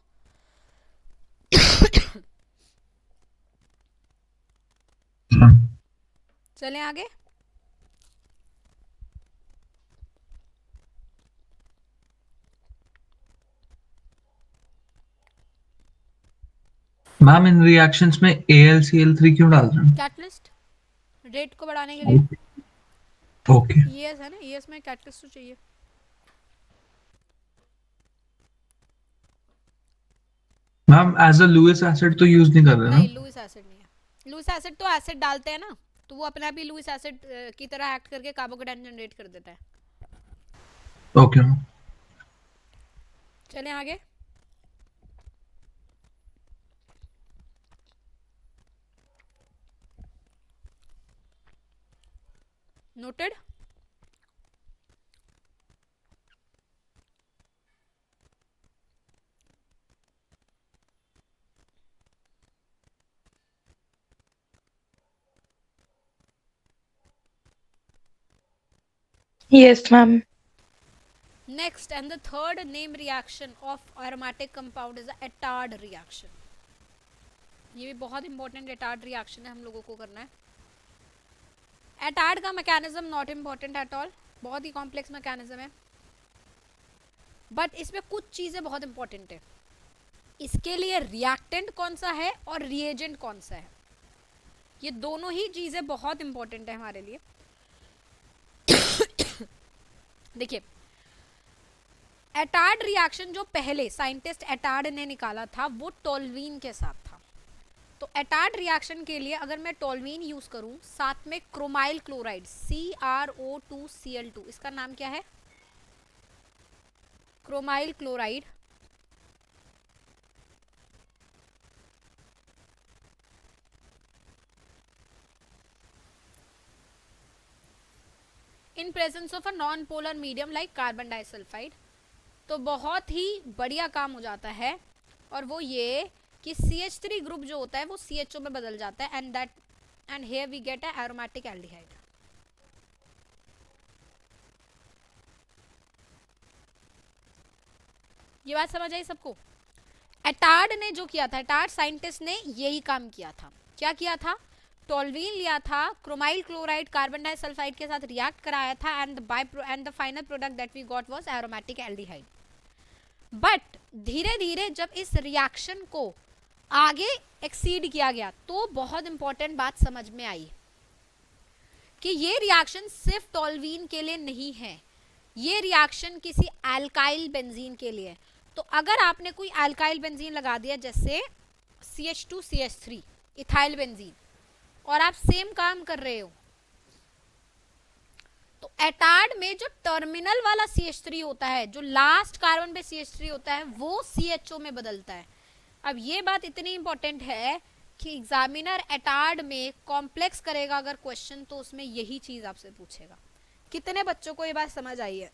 चलें आगे। मैम इन रिएक्शंस में AlCl3 क्यों डाल रहे हैं? कैटलिस्ट रेट को बढ़ाने के लिए। ओके। ES है ना, ES में कैटलिस्ट तो चाहिए। Ma'am as a Lewis acid तो यूज नहीं कर रहे ना? नहीं, लुईस एसिड नहीं है। लुईस एसिड तो एसिड डालते हैं ना, तो वो अपने आप ही लुईस एसिड की तरह एक्ट करके कार्बोकेटायन जनरेट कर देता है। Okay ma'am. चलें आगे। Noted. Yes, ma'am. Next and the third name reaction of aromatic compound is the Attard reaction. ये भी बहुत इंपॉर्टेंट Attard reaction है, हम लोगों को करना है। Attard का mechanism not important at all, बहुत ही कॉम्प्लेक्स मैकेनिज्म है, बट इसमें कुछ चीजें बहुत इंपॉर्टेंट है। इसके लिए रिएक्टेंट कौन सा है और रिएजेंट कौन सा है, ये दोनों ही चीजें बहुत इंपॉर्टेंट है हमारे लिए। देखिए एटार्ड रिएक्शन जो पहले साइंटिस्ट एटार्ड ने निकाला था वो टोल्वीन के साथ था। तो एटार्ड रिएक्शन के लिए अगर मैं टोल्वीन यूज करूं साथ में क्रोमाइल क्लोराइड CrO2Cl2, इसका नाम क्या है, chromyl chloride, in presence of a non polar medium like carbon disulphide, तो बहुत ही बढ़िया काम हो जाता है। और वो ये कि CH3 ग्रुप जो होता है वो CHO में बदल जाता है and here we get a aromatic aldehyde. ये बात समझ आई सबको। एटार्ड ने जो किया था, एटार्ड साइंटिस्ट ने यही काम किया था। क्या किया था, टोल्वीन लिया था, क्रोमाइल क्लोराइड कार्बन डाइसल्फाइड के साथ रिएक्ट कराया था and the final product that we got was aromatic aldehyde. But धीरे धीरे जब इस रिएक्शन को आगे एक्सीड किया गया तो बहुत इंपॉर्टेंट बात समझ में आई कि ये रिएक्शन सिर्फ टोल्वीन के लिए नहीं है, ये रिएक्शन किसी अल्काइल बेंजीन के लिए। तो अगर आपने कोई अल्काइल बेंजीन लगा दिया जैसे CH2CH3 इथाइल बेंजीन और आप सेम काम कर रहे हो, तो एटार्ड में जो टर्मिनल वाला CH3 होता है, जो लास्ट कार्बन पे CH3 होता है, वो CHO में बदलता है। अब ये बात इतनी इंपॉर्टेंट है कि एग्जामिनर एटार्ड में कॉम्प्लेक्स करेगा अगर क्वेश्चन तो उसमें यही चीज आपसे पूछेगा। कितने बच्चों को ये बात समझ आई है?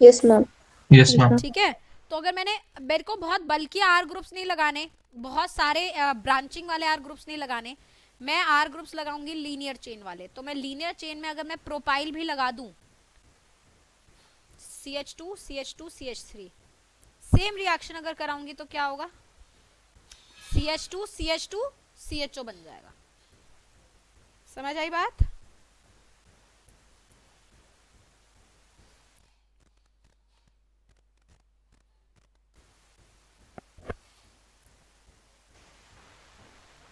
Yes, ma'am. Yes ma'am. ठीक है, तो अगर मेरे को बहुत बल्कि आर ग्रुप्स नहीं लगाने, बहुत सारे ब्रांचिंग वाले आर ग्रुप्स नहीं लगाने, मैं आर ग्रुप्स लगाऊंगी लीनियर चेन वाले। तो मैं लीनियर चेन में अगर मैं प्रोपाइल भी लगा दूं CH2 CH2 CH3, same reaction अगर कराऊंगी तो क्या होगा, CH2 CH2 CHO बन जाएगा। समझ आई बात?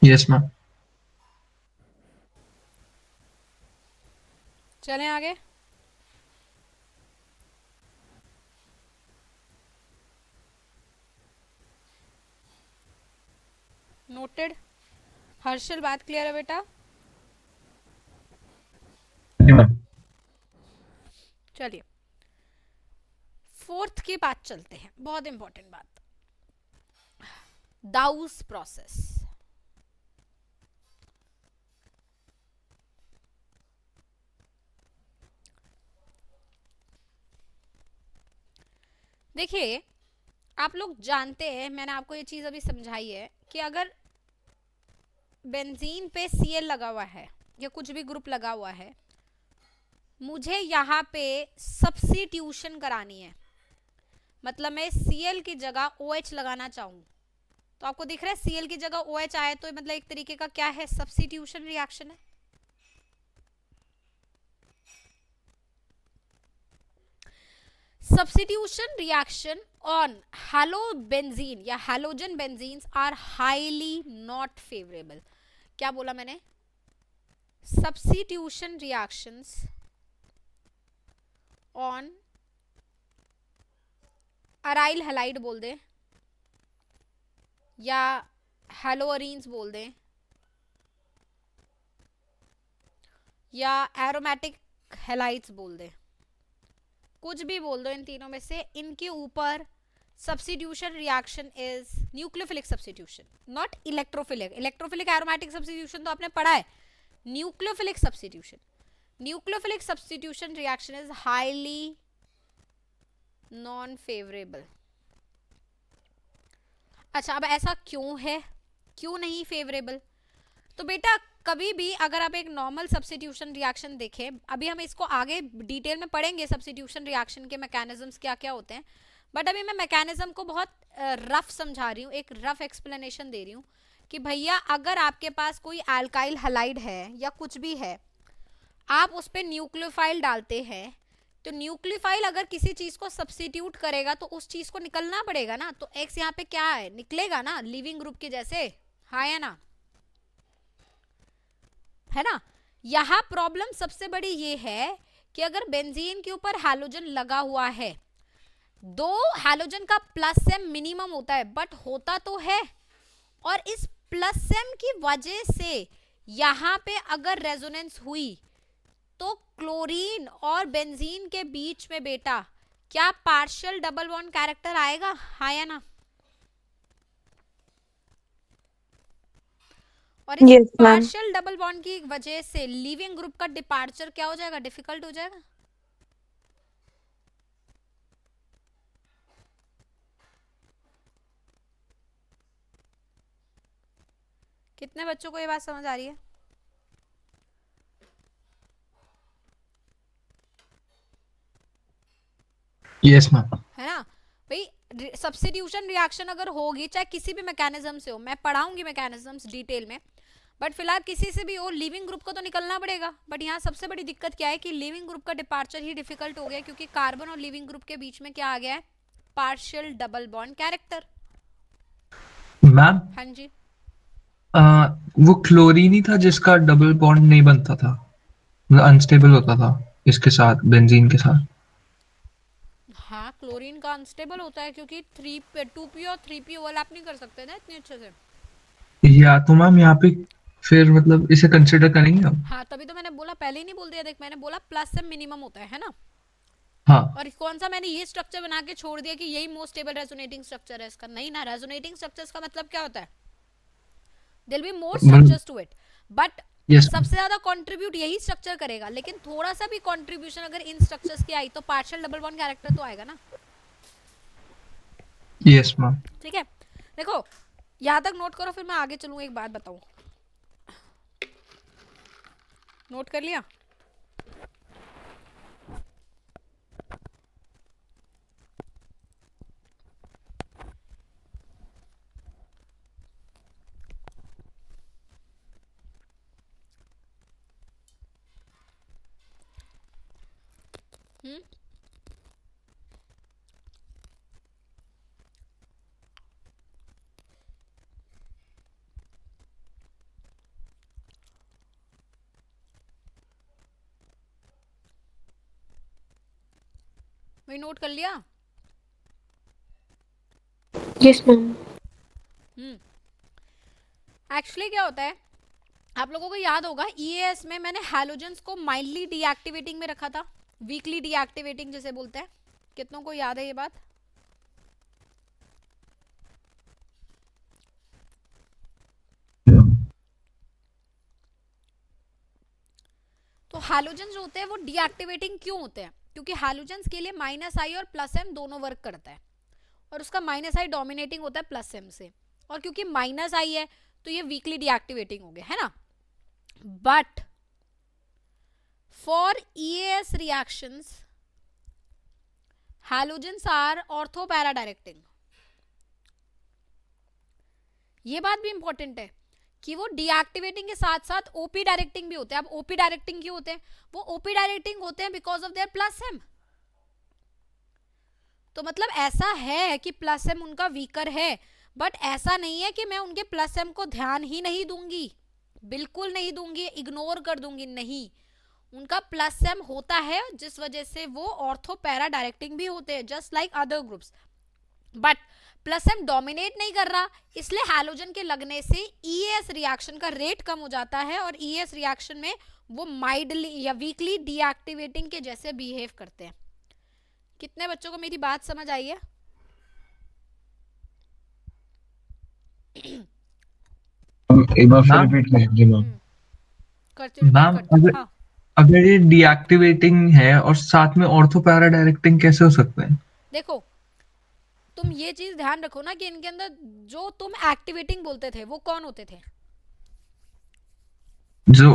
Yes ma'am. चलें आगे। नोटेड। हर्षल बात क्लियर है बेटा? चलिए फोर्थ की बात चलते हैं, बहुत इंपॉर्टेंट बात, दाउस प्रोसेस। देखिए आप लोग जानते हैं, मैंने आपको ये चीज अभी समझाई है कि अगर बेंजीन पे Cl लगा हुआ है या कुछ भी ग्रुप लगा हुआ है, मुझे यहाँ पे सब्स्टिट्यूशन करानी है, मतलब मैं Cl की जगह OH लगाना चाहूँ, तो आपको दिख रहा है Cl की जगह OH आए तो मतलब एक तरीके का क्या है, सब्स्टिट्यूशन रिएक्शन है। Substitution reaction on halobenzene या halogen benzenes are highly not favorable। क्या बोला मैंने? Substitution reactions on aryl halide बोल दे या haloarenes बोल दे, या एरोमेटिक हैलाइड्स बोल दे, कुछ भी बोल दो इन तीनों में से, इनके ऊपर substitution reaction is nucleophilic substitution, not electrophilic. electrophilic aromatic substitution तो आपने पढ़ा है. nucleophilic substitution reaction is highly non favorable. अच्छा, अब ऐसा क्यों है, क्यों नहीं फेवरेबल? तो बेटा कभी भी अगर आप एक नॉर्मल सब्स्टिट्यूशन रिएक्शन देखें, अभी हम इसको आगे डिटेल में पढ़ेंगे सब्स्टिट्यूशन रिएक्शन के मैकेनिज्म्स क्या क्या होते हैं, बट अभी मैं मैकेनिज्म को बहुत रफ समझा रही हूँ, एक रफ एक्सप्लेनेशन दे रही हूँ कि भैया अगर आपके पास कोई अल्काइल हैलाइड है या कुछ भी है, आप उस पर न्यूक्लियोफाइल डालते हैं, तो न्यूक्लियोफाइल अगर किसी चीज को सब्स्टिट्यूट करेगा तो उस चीज को निकलना पड़ेगा ना, तो एक्स यहाँ पे क्या है, निकलेगा ना, लिविंग ग्रुप के जैसे, हाँ या ना, है ना. यहाँ प्रॉब्लम सबसे बड़ी ये है कि अगर बेंजीन के ऊपर हैलोजन लगा हुआ है, दो हैलोजन का प्लस एम मिनिमम होता है बट होता तो है, और इस प्लस एम की वजह से यहाँ पे अगर रेजोनेंस हुई तो क्लोरीन और बेंजीन के बीच में बेटा क्या पार्शियल डबल बॉन्ड कैरेक्टर आएगा, हाँ या ना. और इस पार्शियल डबल बॉन्ड की वजह से लिविंग ग्रुप का डिपार्चर क्या हो जाएगा, डिफिकल्ट हो जाएगा. कितने बच्चों को ये बात समझ आ रही है? Yes ma'am. है ना भाई, सब्स्टिट्यूशन रिएक्शन अगर होगी चाहे किसी भी मैकेनिज्म से हो, मैं पढ़ाऊंगी मैकेनिज्म्स डिटेल में, बट फिलहाल किसी से भी हो, लिविंग ग्रुप को तो निकलना पड़ेगा. बट यहाँ सबसे बड़ी दिक्कत क्या है कि लिविंग ग्रुप का डिपार्चर ही डिफिकल्ट हो गया, क्योंकि कार्बन और लिविंग ग्रुप के बीच में क्या आ गया है, partial double bond character. Ma'am हाँ जी, वो क्लोरीन ही था जिसका डबल बॉन्ड नहीं बनता था, अनस्टेबल होता था इसके साथ, बेंजीन के साथ. हाँ क्लोरीन का अनस्टेबल होता है क्योंकि 2p और 3p ओवरलैप नहीं कर सकते ना इतने अच्छे से. या तो मैम यहाँ पे फिर मतलब इसे कंसिडर करेंगे हम. हाँ तभी तो मैंने बोला, पहले ही नहीं बोल दिया, देख मैंने बोला प्लस से मिनिमम होता है ना. हाँ. और कौन सा मैंने ये स्ट्रक्चर बना के छोड़ दिया कि यही मोस्ट स्टेबल रेजोनेटिंग स्ट्रक्चर है इसका, नहीं ना. रेजोनेटिंग स्ट्रक्चर्स का मतलब क्या होता है, there will be more structures to it, but सबसे ज्यादा कंट्रीब्यूट यही स्ट्रक्चर करेगा, लेकिन थोड़ा सा भी कंट्रीब्यूशन अगर इन स्ट्रक्चर्स की आई तो पार्शियल डबल बॉन्ड कैरेक्टर तो आएगा ना. Yes ma'am. ठीक है, देखो यहाँ तक नोट करो, फिर मैं आगे चलूँ. एक बात बताऊँ, नोट कर लिया? वही नोट कर लिया? Yes ma'am. एक्चुअली क्या होता है, आप लोगों को याद होगा ईएएस में मैंने हैलोजेंस को माइल्डली डीएक्टिवेटिंग में रखा था, वीकली डीएक्टिवेटिंग जिसे बोलते हैं. कितनों को याद है ये बात? तो हैलोजेंस जो होते हैं वो डीएक्टिवेटिंग क्यों होते हैं, क्योंकि हैलोजेंस के लिए माइनस आई और प्लस एम दोनों वर्क करता है, और उसका माइनस आई डोमिनेटिंग होता है प्लस एम से, और क्योंकि माइनस आई है तो ये वीकली डीएक्टिवेटिंग हो गया, है ना. But for EAS reactions halogens are ortho para directing. ये बात भी इंपॉर्टेंट है कि वो डीएक्टिवेटिंग के साथ साथ ओपी डायरेक्टिंग भी होते हैं. अब ओपी डायरेक्टिंग क्यों होते हैं? वो ओपी डायरेक्टिंग होते हैं because of their plus M. तो मतलब ऐसा है कि प्लस एम उनका वीकर है, बट ऐसा नहीं है कि मैं उनके प्लस एम को ध्यान ही नहीं दूंगी, बिल्कुल नहीं दूंगी, इग्नोर कर दूंगी, नहीं. उनका प्लस एम होता है जिस वजह से वो ऑर्थो पैरा डायरेक्टिंग भी होते हैं just like other groups, but plus M dominate नहीं कर रहा, इसलिए हैलोजन के लगने से ईएएस रिएक्शन का रेट कम हो जाता है, और ईएएस रिएक्शन में वो माइल्डली या वीकली डीएक्टिवेटिंग के जैसे बिहेव करते हैं। कितने बच्चों को मेरी बात समझ आई है? एक बार फिर मैम रिपीट कर दीजिए मैम। करती हूँ, मैम repeat करती हूँ। अगर हाँ अगर ये डीएक्टिवेटिंग है और साथ में ऑर्थो पैरा डायरेक्टिंग कैसे हो सकता है? देखो, तुम ये चीज ध्यान रखो ना कि इनके अंदर जो तुम एक्टिवेटिंग बोलते थे वो कौन होते थे? जो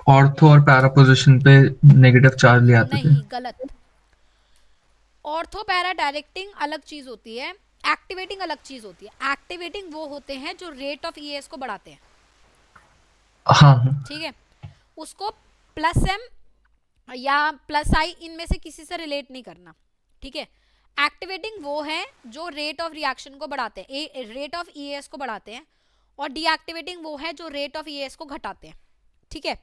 ऑर्थो और पैरा पोजीशन पे नेगेटिव चार्ज ले आते थे। नहीं, गलत। ऑर्थो पैरा डायरेक्टिंग अलग चीज होती है, एक्टिवेटिंग अलग चीज होती है। एक्टिवेटिंग वो होते हैं जो रेट ऑफ ईएस को बढ़ाते हैं, हाँ ठीक है? उसको प्लस एम या प्लस आई इनमें से किसी से रिलेट नहीं करना, ठीक है? एक्टिवेटिंग वो है जो रेट ऑफ रिएक्शन को बढ़ाते हैं, रेट ऑफ ईएस को बढ़ाते हैं, और डीएक्टिवेटिंग वो है जो रेट ऑफ ईएस को घटाते हैं, ठीक है?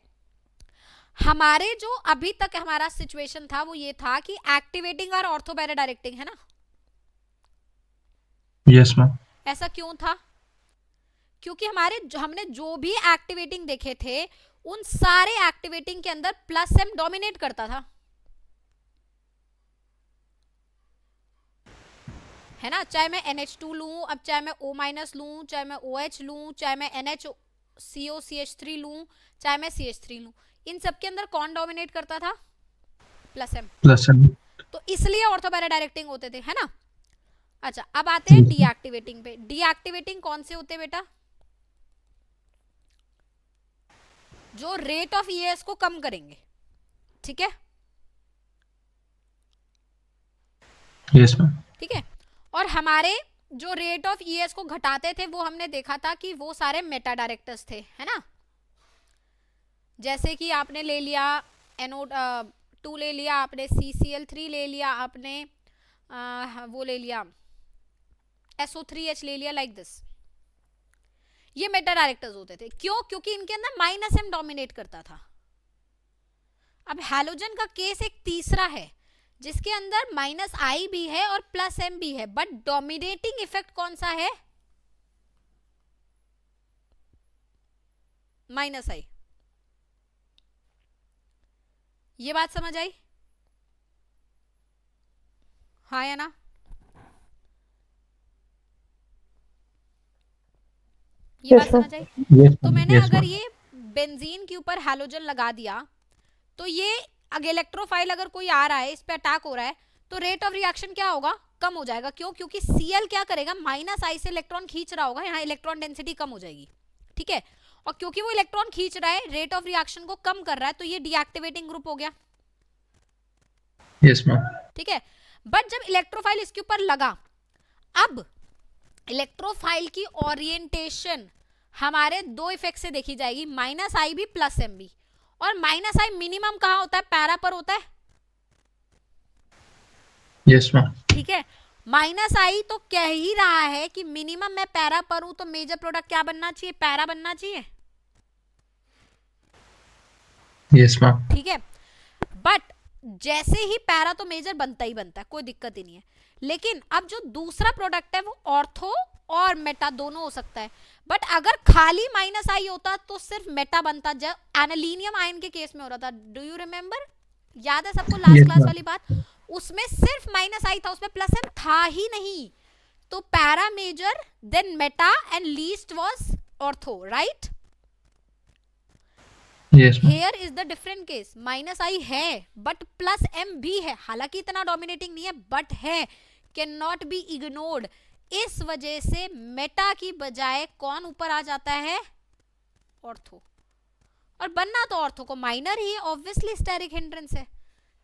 हमारे जो अभी तक हमारा सिचुएशन था वो ये था कि एक्टिवेटिंग और ऑर्थो पैरा डायरेक्टिंग, है ना? Yes ma'am. ऐसा क्यों था? क्योंकि हमने जो भी एक्टिवेटिंग देखे थे उन सारे एक्टिवेटिंग के अंदर प्लस एम डोमिनेट करता था, है ना? चाहे मैं NH2 लूं, अब चाहे मैं O- लूं, चाहे मैं OH लूं, चाहे मैं NHCOCH3 लूं, चाहे मैं CH3 लूं, इन सब के अंदर कौन डोमिनेट करता था? Plus M. तो इसलिए ऑर्थो पैरा डायरेक्टिंग होते थे, है ना? अच्छा, अब आते हैं डीएक्टिवेटिंग पे। डीएक्टिवेटिंग कौन से होते हैं बेटा? जो रेट ऑफ ईएस को कम करेंगे, ठीक है? Yes ma'am. ठीक है, और हमारे जो रेट ऑफ ईएस को घटाते थे वो हमने देखा था कि वो सारे मेटा डायरेक्टर्स थे, है ना? जैसे कि आपने ले लिया NO2 ले लिया, आपने CCl3 ले लिया, आपने वो ले लिया SO3H ले लिया, लाइक दिस। ये मेटा डायरेक्टर्स होते थे। क्यों? क्योंकि इनके अंदर माइनस एम डोमिनेट करता था। अब हैलोजन का केस एक तीसरा है जिसके अंदर माइनस आई भी है और प्लस एम भी है, बट डोमिनेटिंग इफेक्ट कौन सा है? माइनस आई। ये बात समझ आई? हाँ या ना? ये बात समझ आई? तो मैंने अगर ये बेंजीन के ऊपर हैलोजन लगा दिया तो ये अगर इलेक्ट्रोफाइल अगर कोई आ रहा है, इस पे अटैक हो रहा है, तो रेट ऑफ रिएक्शन क्या होगा? कम हो जाएगा। क्यों? क्योंकि Cl क्या करेगा? माइनस आई से इलेक्ट्रॉन खींच रहा होगा, यहाँ इलेक्ट्रॉन डेंसिटी कम हो जाएगी, ठीक है? और क्योंकि वो इलेक्ट्रॉन खींच रहा है, रेट ऑफ रिएक्शन को कम कर रहा है, तो ये डीएक्टिवेटिंग ग्रुप हो गया। Yes ma'am. ठीक है, बट जब इलेक्ट्रोफाइल इसके ऊपर लगा, अब इलेक्ट्रोफाइल की ओरिएंटेशन हमारे दो इफेक्ट से देखी जाएगी, माइनस आई भी प्लस एम भी। और माइनस आई मिनिमम कहाँ होता है? पैरा पर होता है। Yes ma'am. ठीक है, माइनस आई तो कह ही रहा है कि मिनिमम मैं पैरा पर हूं, तो मेजर प्रोडक्ट क्या बनना चाहिए? पैरा बनना चाहिए। Yes ma'am. ठीक है, बट जैसे ही पैरा तो मेजर बनता ही बनता है, कोई दिक्कत ही नहीं है। लेकिन अब जो दूसरा प्रोडक्ट है वो ऑर्थो और मेटा दोनों हो सकता है, बट अगर खाली माइनस आई होता तो सिर्फ मेटा बनता, जब एनालिनियम आयन के केस में हो रहा था। Do you remember? याद है सबको लास्ट क्लास वाली बात? उसमें सिर्फ माइनस आई था, उसमें प्लस एम था ही नहीं। तो para major, then meta and least was ortho, right? Yes ma'am. Here is the different case. Minus I है बट प्लस एम भी है, हालांकि इतना डोमिनेटिंग नहीं है बट है, कैन नॉट बी इग्नोर्ड। इस वजह से मेटा की बजाय कौन ऊपर आ जाता है? ऑर्थो। और बनना तो ऑर्थो को माइनर ही है, ऑब्वियसली स्टेरिक हिंड्रेंस है।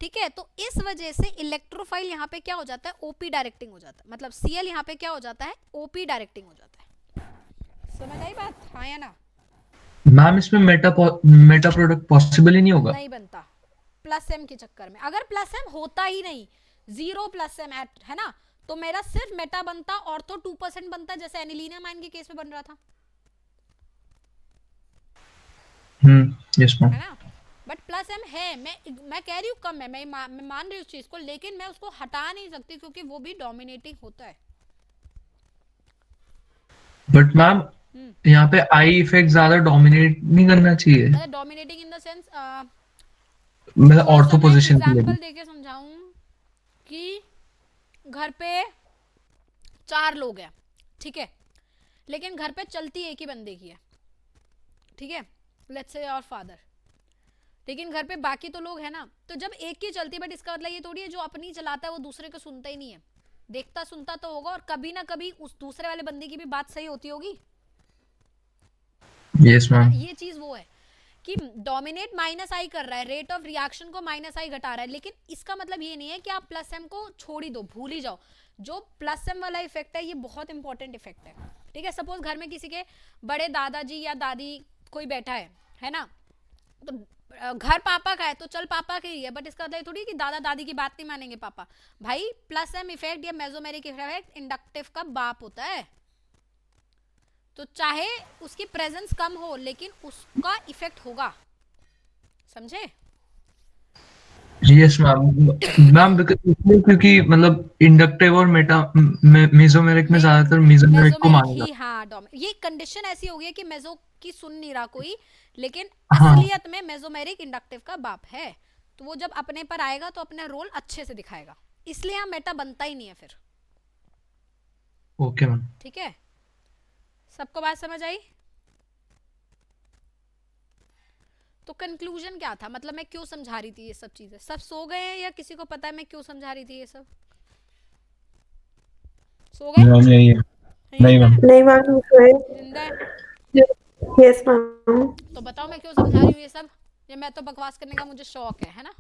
ठीक है, तो इस वजह से इलेक्ट्रोफाइल यहाँ पे क्या हो जाता है? ओपी डायरेक्टिंग हो जाता है, मतलब Cl यहाँ पे क्या हो जाता है? ओपी डायरेक्टिंग हो जाता है। समझ आई बात? हाँ या ना? मैम इसमें मेटा प्रोडक्ट पॉसिबल ही नहीं होगा। नहीं बनता प्लस एम के चक्कर में। अगर प्लस एम होता ही नहीं, जीरो प्लस एम एट, है ना, तो मेरा सिर्फ मेटा बनता, ऑर्थो 2% बनता, जैसे एनिलीनियम आयन के केस में बन रहा था, यस मैम। है ना? बट प्लस एम है, मैं कह रही हूँ कम है, मैं मान रही हूँ उस चीज को, लेकिन मैं उसको हटा नहीं सकती क्योंकि वो भी डोमिनेटिंग होता है। बट मैम यहाँ पे आई इफेक्ट ज्यादा डोमिनेट नहीं करना चाहिए। डोमिनेटिंग इन द सेंस मतलब थोड़ा ऑर्थो सा मैं पोजीशन के लिए एग्जांपल भी। देके समझाऊं कि घर पे 4 लोग हैं, ठीक है, लेकिन घर पे चलती एक ही बंदे की है, ठीक है, लेट्स से योर फादर, लेकिन घर पे बाकी तो लोग हैं ना, तो जब एक की चलती, बट इसका मतलब ये थोड़ी है जो अपनी चलाता है वो दूसरे को सुनता ही नहीं है, देखता सुनता तो होगा और कभी ना कभी उस दूसरे वाले बंदे की भी बात सही होती होगी, यस है ना। मैम। ये चीज वो है कि डोमिनेट माइनस आई कर रहा है, रेट ऑफ रिएक्शन को माइनस आई घटा रहा है, लेकिन इसका मतलब ये नहीं है कि आप प्लस एम को छोड़ ही दो, भूल ही जाओ। जो प्लस एम वाला इफेक्ट है ये बहुत इंपॉर्टेंट इफेक्ट है, ठीक है। सपोज घर में किसी के बड़े दादाजी या दादी कोई बैठा है ना, तो घर पापा का है तो चल पापा के ही है, बट इसका मतलब थोड़ी कि दादा दादी की बात नहीं मानेंगे पापा। भाई प्लस एम इफेक्ट या मेसोमेरिक इफेक्ट इंडक्टिव का बाप होता है, तो चाहे उसकी प्रेजेंस कम हो लेकिन उसका इफेक्ट होगा, समझे। Yes ma'am. मैम इसलिए क्योंकि मतलब इंडक्टिव और मेसोमेरिक में ज्यादातर मेसोमेरिक को मेसोमेरिक माना ही, जाता हाँ ये कंडीशन ऐसी हो गई कि मेसो की सुन नहीं रहा कोई, लेकिन है। हाँ असलियत में मेसोमेरिक इंडक्टिव का बाप है, तो वो जब अपने पर आएगा तो अपना रोल अच्छे से दिखाएगा, इसलिए यहाँ मेटा बनता ही नहीं है फिर, ओके मैम। ठीक है। सबको बात समझ आई। तो कंक्लूजन क्या था, मतलब मैं क्यों समझा रही थी ये सब चीजें, सब सो गए हैं या किसी को पता है मैं क्यों समझा रही थी ये सब, सो गए, मैम यही है। नहीं मैम। नहीं मैम सोए। जिंदा है। Yes ma'am. तो बताओ मैं क्यों समझा रही हूँ ये सब, ये मैं तो बकवास करने का मुझे शौक है ना।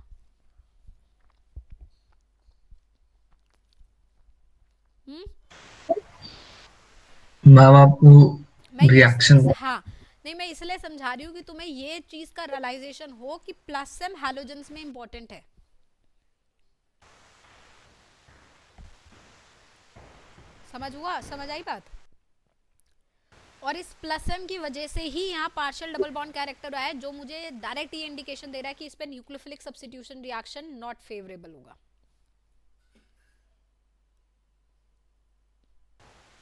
मैम आप मैं ये रिएक्शन हाँ नहीं, मैं इसलिए समझा रही हूँ कि तुम्हें ये चीज का रियलाइजेशन हो कि प्लस एम हैलोजेंस में इंपॉर्टेंट है, समझ हुआ, समझ आई बात। और इस प्लस एम की वजह से ही यहाँ पार्शियल डबल बॉन्ड कैरेक्टर आया है, जो मुझे डायरेक्ट ये इंडिकेशन दे रहा है कि इस पे nucleophilic substitution reaction not favourable होगा।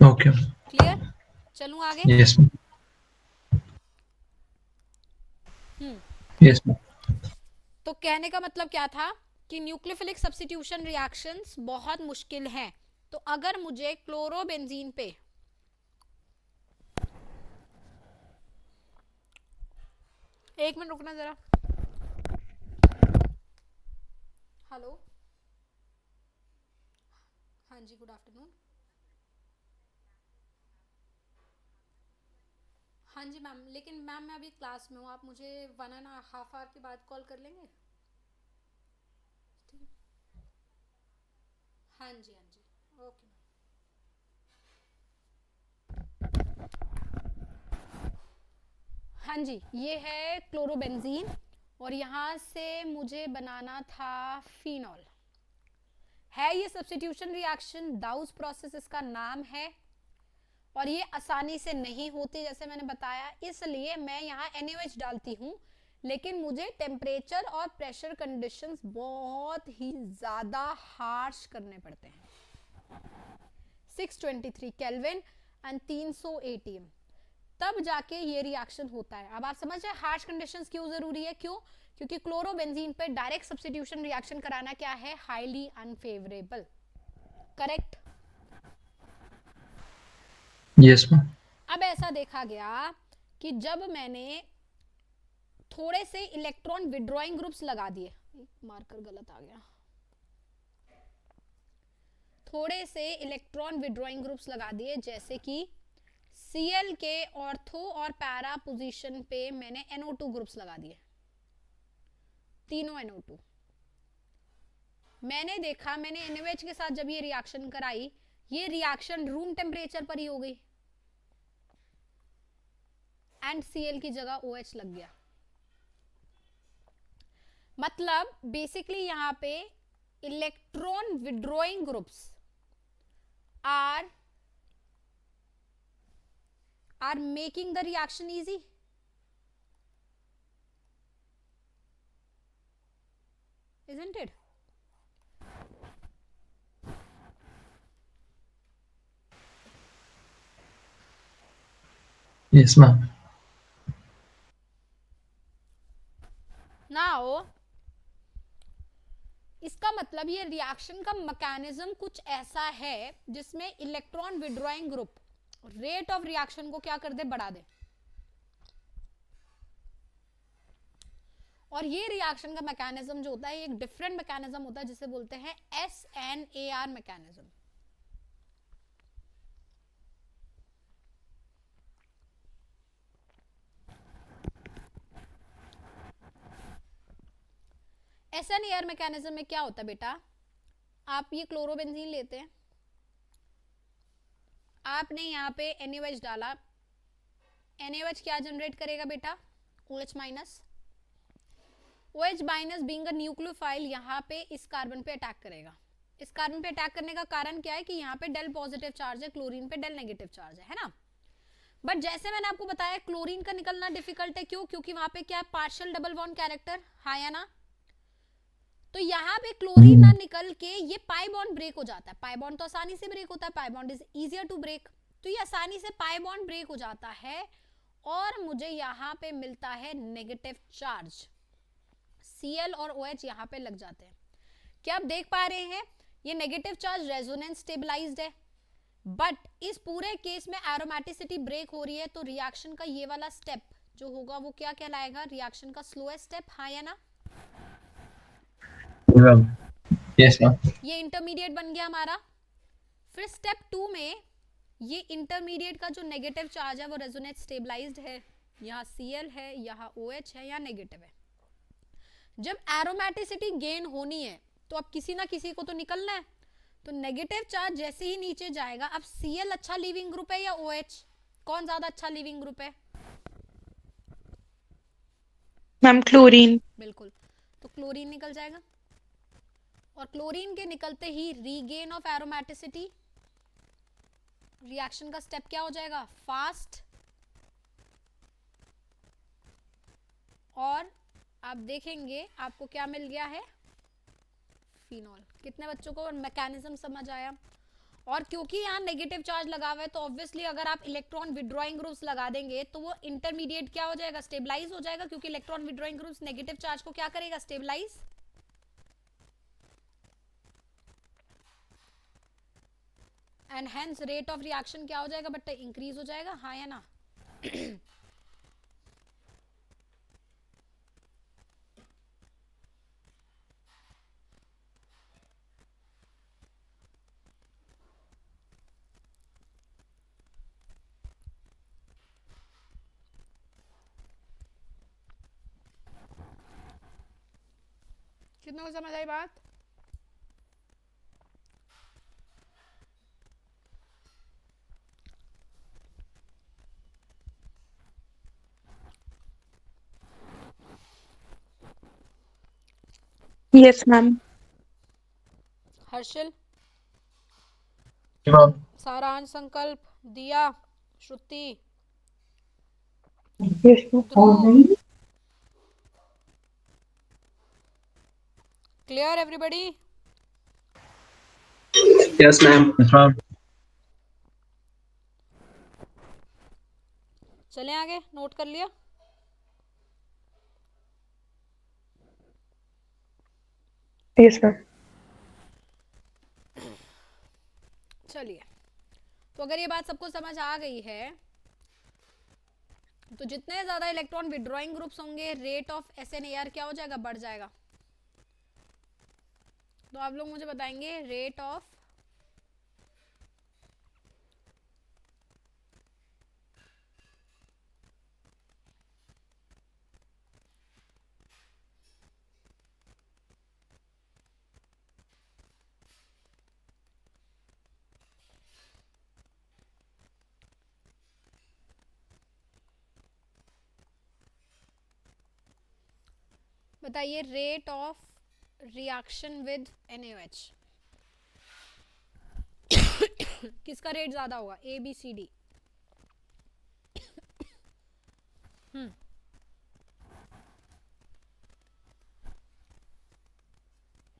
ओके। क्लियर, चलूं आगे। Yes ma'am. Yes ma'am. तो कहने का मतलब क्या था कि न्यूक्लियोफिलिक सब्स्टिट्यूशन रिएक्शंस बहुत मुश्किल हैं, तो अगर मुझे क्लोरोबेंजीन पे एक मिनट रुकना जरा, हेलो, हाँ जी गुड आफ्टरनून, हाँ जी मैम, लेकिन मैम मैं अभी क्लास में हूँ, आप मुझे 1.5 आवर के बाद कॉल कर लेंगे, ठीक है, हाँ जी ओके। हाँ जी, ये है क्लोरोबेंजीन और यहाँ से मुझे बनाना था फिनॉल, है ये सब्स्टिट्यूशन रिएक्शन, दाउस प्रोसेस इसका नाम है, और ये आसानी से नहीं होती जैसे मैंने बताया, इसलिए मैं यहाँ NaOH डालती हूँ, लेकिन मुझे टेम्परेचर और प्रेशर कंडीशंस बहुत ही ज़्यादा हार्श करने पड़ते हैं, 623 केल्विन एंड 300 ATM, तब जाके ये रिएक्शन होता है। अब आप समझ रहे हार्श कंडीशंस क्यों जरूरी है, क्यों, क्योंकि क्लोरोबेंजीन पे डायरेक्ट सब्स्टिट्यूशन रिएक्शन कराना क्या है, highly unfavourable, correct. Yes ma'am. अब ऐसा देखा गया कि जब मैंने थोड़े से इलेक्ट्रॉन विड्रॉइंग ग्रुप्स लगा दिए, मार्कर गलत आ गया, थोड़े से इलेक्ट्रॉन विड्रॉइंग ग्रुप्स लगा दिए, जैसे कि Cl के ऑर्थो और पैरा पोजीशन पे मैंने NO2 ग्रुप्स लगा दिए, तीनों NO2, मैंने देखा, मैंने NaOH के साथ जब ये रिएक्शन कराई, ये रिएक्शन रूम टेम्परेचर पर ही हो गई एंड Cl की जगह OH लग गया, मतलब बेसिकली यहाँ पे electron withdrawing groups are making the reaction easy, isn't it? Yes ma'am. इसका मतलब ये रिएक्शन का मैकेनिज्म कुछ ऐसा है जिसमें electron withdrawing group rate of reaction को क्या कर दे, बढ़ा दे। और ये रिएक्शन का मैकेनिज्म जो होता है एक डिफरेंट मैकेनिज्म होता है जिसे बोलते हैं SNAR मैकेनिज्म। SNAR मैकेनिज्म में क्या होता है बेटा, आप ये क्लोरोबेंजीन लेते हैं, आपने यहाँ पे NaOH डाला, NaOH क्या जनरेट करेगा बेटा, OH minus. OH minus being a nucleophile यहाँ पे इस कार्बन पे अटैक करेगा। इस कार्बन पे अटैक करने का कारण क्या है कि यहाँ पे डेल पॉजिटिव चार्ज है, क्लोरीन पे डेल नेगेटिव चार्ज है ना। बट जैसे मैंने आपको बताया क्लोरीन का निकलना डिफिकल्ट है, क्यों, क्योंकि वहां पे क्या है, पार्शियल डबल बॉन्ड कैरेक्टर, हाँ या ना। तो यहाँ पे क्लोरीन ना निकल के ये पाई बॉन्ड ब्रेक हो जाता है। पाई बॉन्ड तो आसानी से ब्रेक होता है, pi bond is easier to break. तो ये आसानी से पाई बॉन्ड ब्रेक हो जाता है और मुझे यहाँ पे मिलता है नेगेटिव चार्ज। Cl और OH यहाँ पे लग जाते हैं। क्या आप देख पा रहे हैं, ये नेगेटिव चार्ज रेजोनेंस स्टेबलाइज्ड है, बट इस पूरे केस में एरोमेटिसिटी ब्रेक हो रही है। तो रिएक्शन का ये वाला स्टेप जो होगा वो क्या कहलाएगा, रिएक्शन का स्लोएस्ट स्टेप, हाँ या ना। Yes ma'am. ये इंटरमीडिएट बन गया हमारा। फिर स्टेप 2 में ये इंटरमीडिएट का जो नेगेटिव चार्ज है वो रेजोनेंस स्टेबलाइज्ड है, यहाँ Cl है, यहाँ OH है, यहाँ नेगेटिव है। जब एरोमेटिसिटी गेन होनी है तो अब किसी ना किसी को तो निकलना है, तो नेगेटिव चार्ज जैसे ही नीचे जाएगा, अब Cl अच्छा लीविंग ग्रुप है या OH, कौन ज्यादा अच्छा लीविंग ग्रुप है, मैम क्लोरीन। बिल्कुल, तो क्लोरीन निकल जाएगा। और क्लोरीन के निकलते ही रीगेन ऑफ एरोमेटिसिटी, रिएक्शन का स्टेप क्या हो जाएगा, फास्ट। और आप देखेंगे आपको क्या मिल गया है, फिनॉल। कितने बच्चों को मैकेनिज्म समझ आया। और क्योंकि यहाँ नेगेटिव चार्ज लगा हुआ है तो ऑब्वियसली अगर आप इलेक्ट्रॉन विड्रॉइंग ग्रुप्स लगा देंगे तो वो इंटरमीडिएट क्या हो जाएगा, स्टेबलाइज हो जाएगा, क्योंकि electron withdrawing groups negative charge को क्या करेगा, stabilise. And hence rate of reaction क्या हो जाएगा बट इंक्रीज हो जाएगा, हाँ या ना। कितनों को समझ आई बात। Yes ma'am. Harsil, ma'am Saransh, Sankalp, Diya, Shruti, yes ma'am. Clear everybody. Yes ma'am. चलें आगे, नोट कर लिया। Yes ma'am. चलिए, तो अगर ये बात सबको समझ आ गई है तो जितने ज्यादा इलेक्ट्रॉन विड्रॉइंग ग्रुप्स होंगे रेट ऑफ SNAR क्या हो जाएगा, बढ़ जाएगा। तो आप लोग मुझे बताएंगे रेट ऑफ बताइए, rate of reaction with NaOH किसका रेट ज्यादा होगा, ABCD।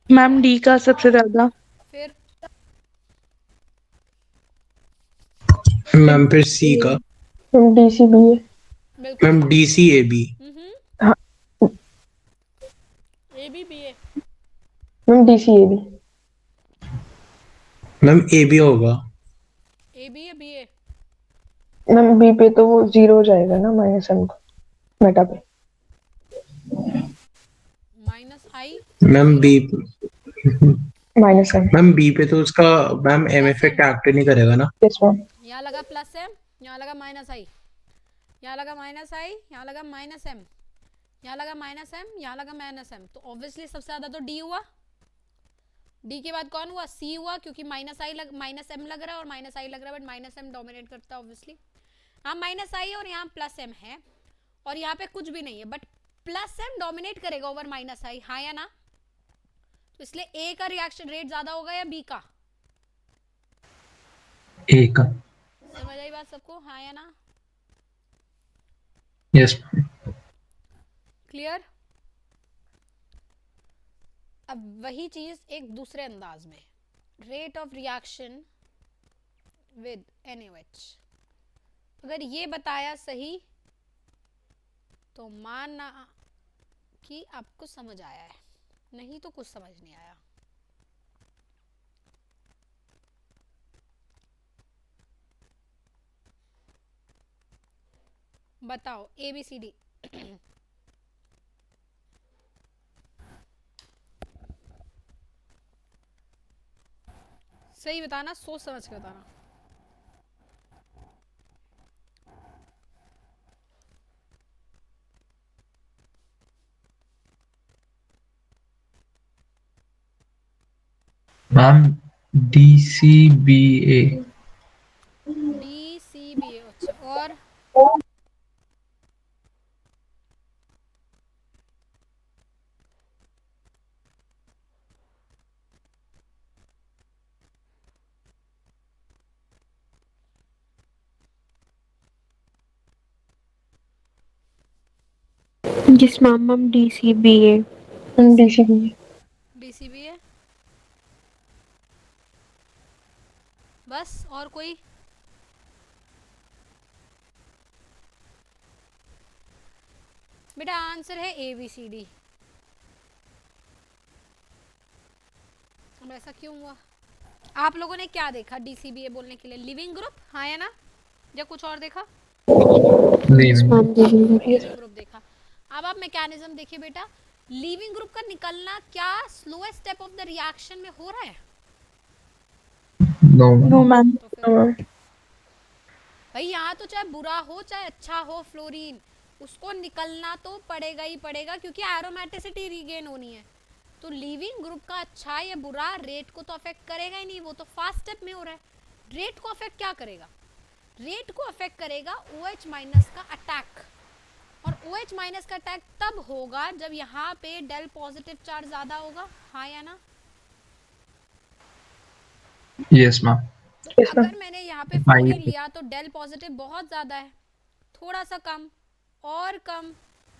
मैम डी का सबसे ज्यादा। फिर मैम फिर सी का। DCB है। बिल्कुल मैम DCAB। हाँ। ABBA मैम डीसीए भी। मैम ए भी होगा। ए बी है बी ए? मैम बी पे तो वो जीरो हो जाएगा ना माइनस एम का मेटा पे। Minus I ma'am zero. B minus M. Ma'am B पे तो उसका ma'am M plus effect M. Act नहीं करेगा ना। Yes ma'am. यहाँ लगा प्लस एम, यहाँ लगा माइनस आई, यहाँ लगा माइनस आई, यहाँ लगा माइनस एम, यहाँ लगा माइनस एम, यहाँ लगा माइनस एम, तो ऑब्वियसली सबसे ज्यादा तो डी हुआ। डी के बाद कौन हुआ? सी हुआ, क्योंकि माइनस एम लग रहा है और माइनस आई लग रहा है, बट माइनस एम डोमिनेट करता है ऑब्वियसली। हाँ माइनस आई और यहाँ प्लस एम है और यहाँ पे कुछ भी नहीं है, बट प्लस एम डोमिनेट करेगा ओवर माइनस आई, हाँ या ना? तो इसलिए ए का रिएक्शन रेट ज्यादा होगा या बी का? ए का। समझ आई बात सबको, हाँ या ना? यस। क्लियर? अब वही चीज एक दूसरे अंदाज में, rate of reaction with NaOH। अगर ये बताया सही तो मानना कि आपको समझ आया है, नहीं तो कुछ समझ नहीं आया। बताओ ABCD। सही बताना, सोच समझ के बताना। Ma'am DCBA। DCBA, अच्छा। और जिस मैम DCBA। डीसीबी। DCBA बस, और कोई? बेटा आंसर है ABCD। अब ऐसा क्यों हुआ? आप लोगों ने क्या देखा DCBA बोलने के लिए? लिविंग ग्रुप, हाँ या ना? या कुछ और देखा? नहीं जिस मैम लिविंग ग्रुप देखा। अब आप मैकेनिज्म देखिए बेटा, लिविंग ग्रुप का निकलना क्या slowest step of the reaction में हो रहा है? नो। No ma'am. तो फिर भाई यहाँ तो चाहे बुरा हो चाहे अच्छा हो फ्लोरीन, उसको निकलना तो पड़ेगा ही पड़ेगा, क्योंकि एरोमेटिसिटी रीगेन होनी है। तो लीविंग ग्रुप का अच्छा या बुरा रेट को तो अफेक्ट करेगा ही नहीं, वो तो फास्ट स्टेप में हो रहा है। रेट को अफेक्ट क्या करेगा? रेट को अफेक्ट करेगा OH माइनस का अटैक, और OH माइनस का अटैक तब होगा जब यहाँ पे डेल पॉजिटिव चार्ज ज्यादा होगा, हाँ या ना? Yes ma'am. तो अगर मैंने यहाँ पे फ्लोरीन लिया तो डेल पॉजिटिव बहुत ज्यादा है, थोड़ा सा कम और कम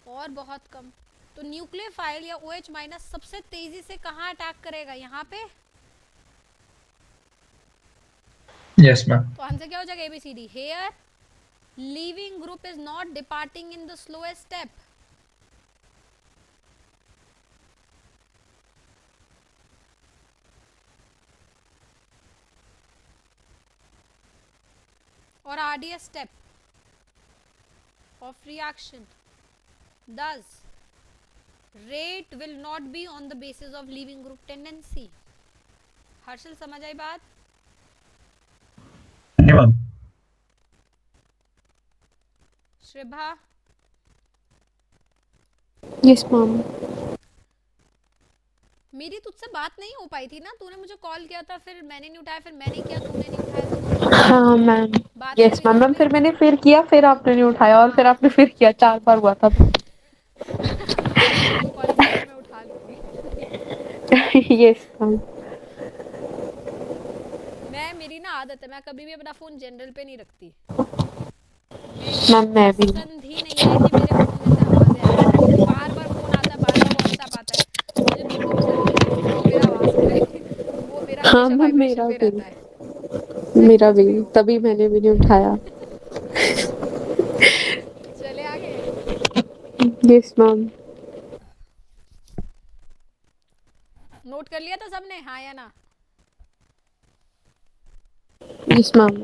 और बहुत कम, तो न्यूक्लियोफाइल या OH माइनस सबसे तेजी से कहाँ अटैक करेगा? यहाँ पे। Yes ma'am. तो आंसर क्या हो जाएगा ABCD? Here leaving group is not departing in the slowest step. और RDS step of reaction, thus rate will not be on the basis of leaving group tendency। Harshal समझ आई बात? नहीं मैम। श्रिभा? Yes ma'am. मेरी तुझसे बात नहीं हो पाई थी ना, तूने मुझे कॉल किया था, फिर मैंने नहीं उठाया, फिर मैंने किया, तूने नहीं उठाया, तो दोनों हाँ मैम। बात हो यस गई मैम। ना मैम फिर। फिर मैंने फिर किया, फिर आपने नहीं उठाया और फिर आपने फिर किया, 4 बार हुआ था। अब तू कॉल करेगी मैं उठा लूंगी। Yes ma'am. मेरी ना आदत है, मैं कभी भी अपना फोन जनरल पे नहीं रखती। मैम मैं भी। पसंद ही नहीं है कि मेरे फोन में से आवाजें आ रही है। मुझे बार बार फोन आता है, बार बार व्हाट्सएप आता है, मुझे बिल्कुल पसंद नहीं है कि फोन मेरा आवाज करे। वो मेरा हाँ हमेशा मैम वाइब्रेशन मेरा पे भी। रहता है, चाहे मेरा कुछ भी, भी हो। तभी मैंने भी नहीं उठाया। चले आगे। Yes ma'am. नोट कर लिया था सबने, हाँ या ना? Yes, ma'am.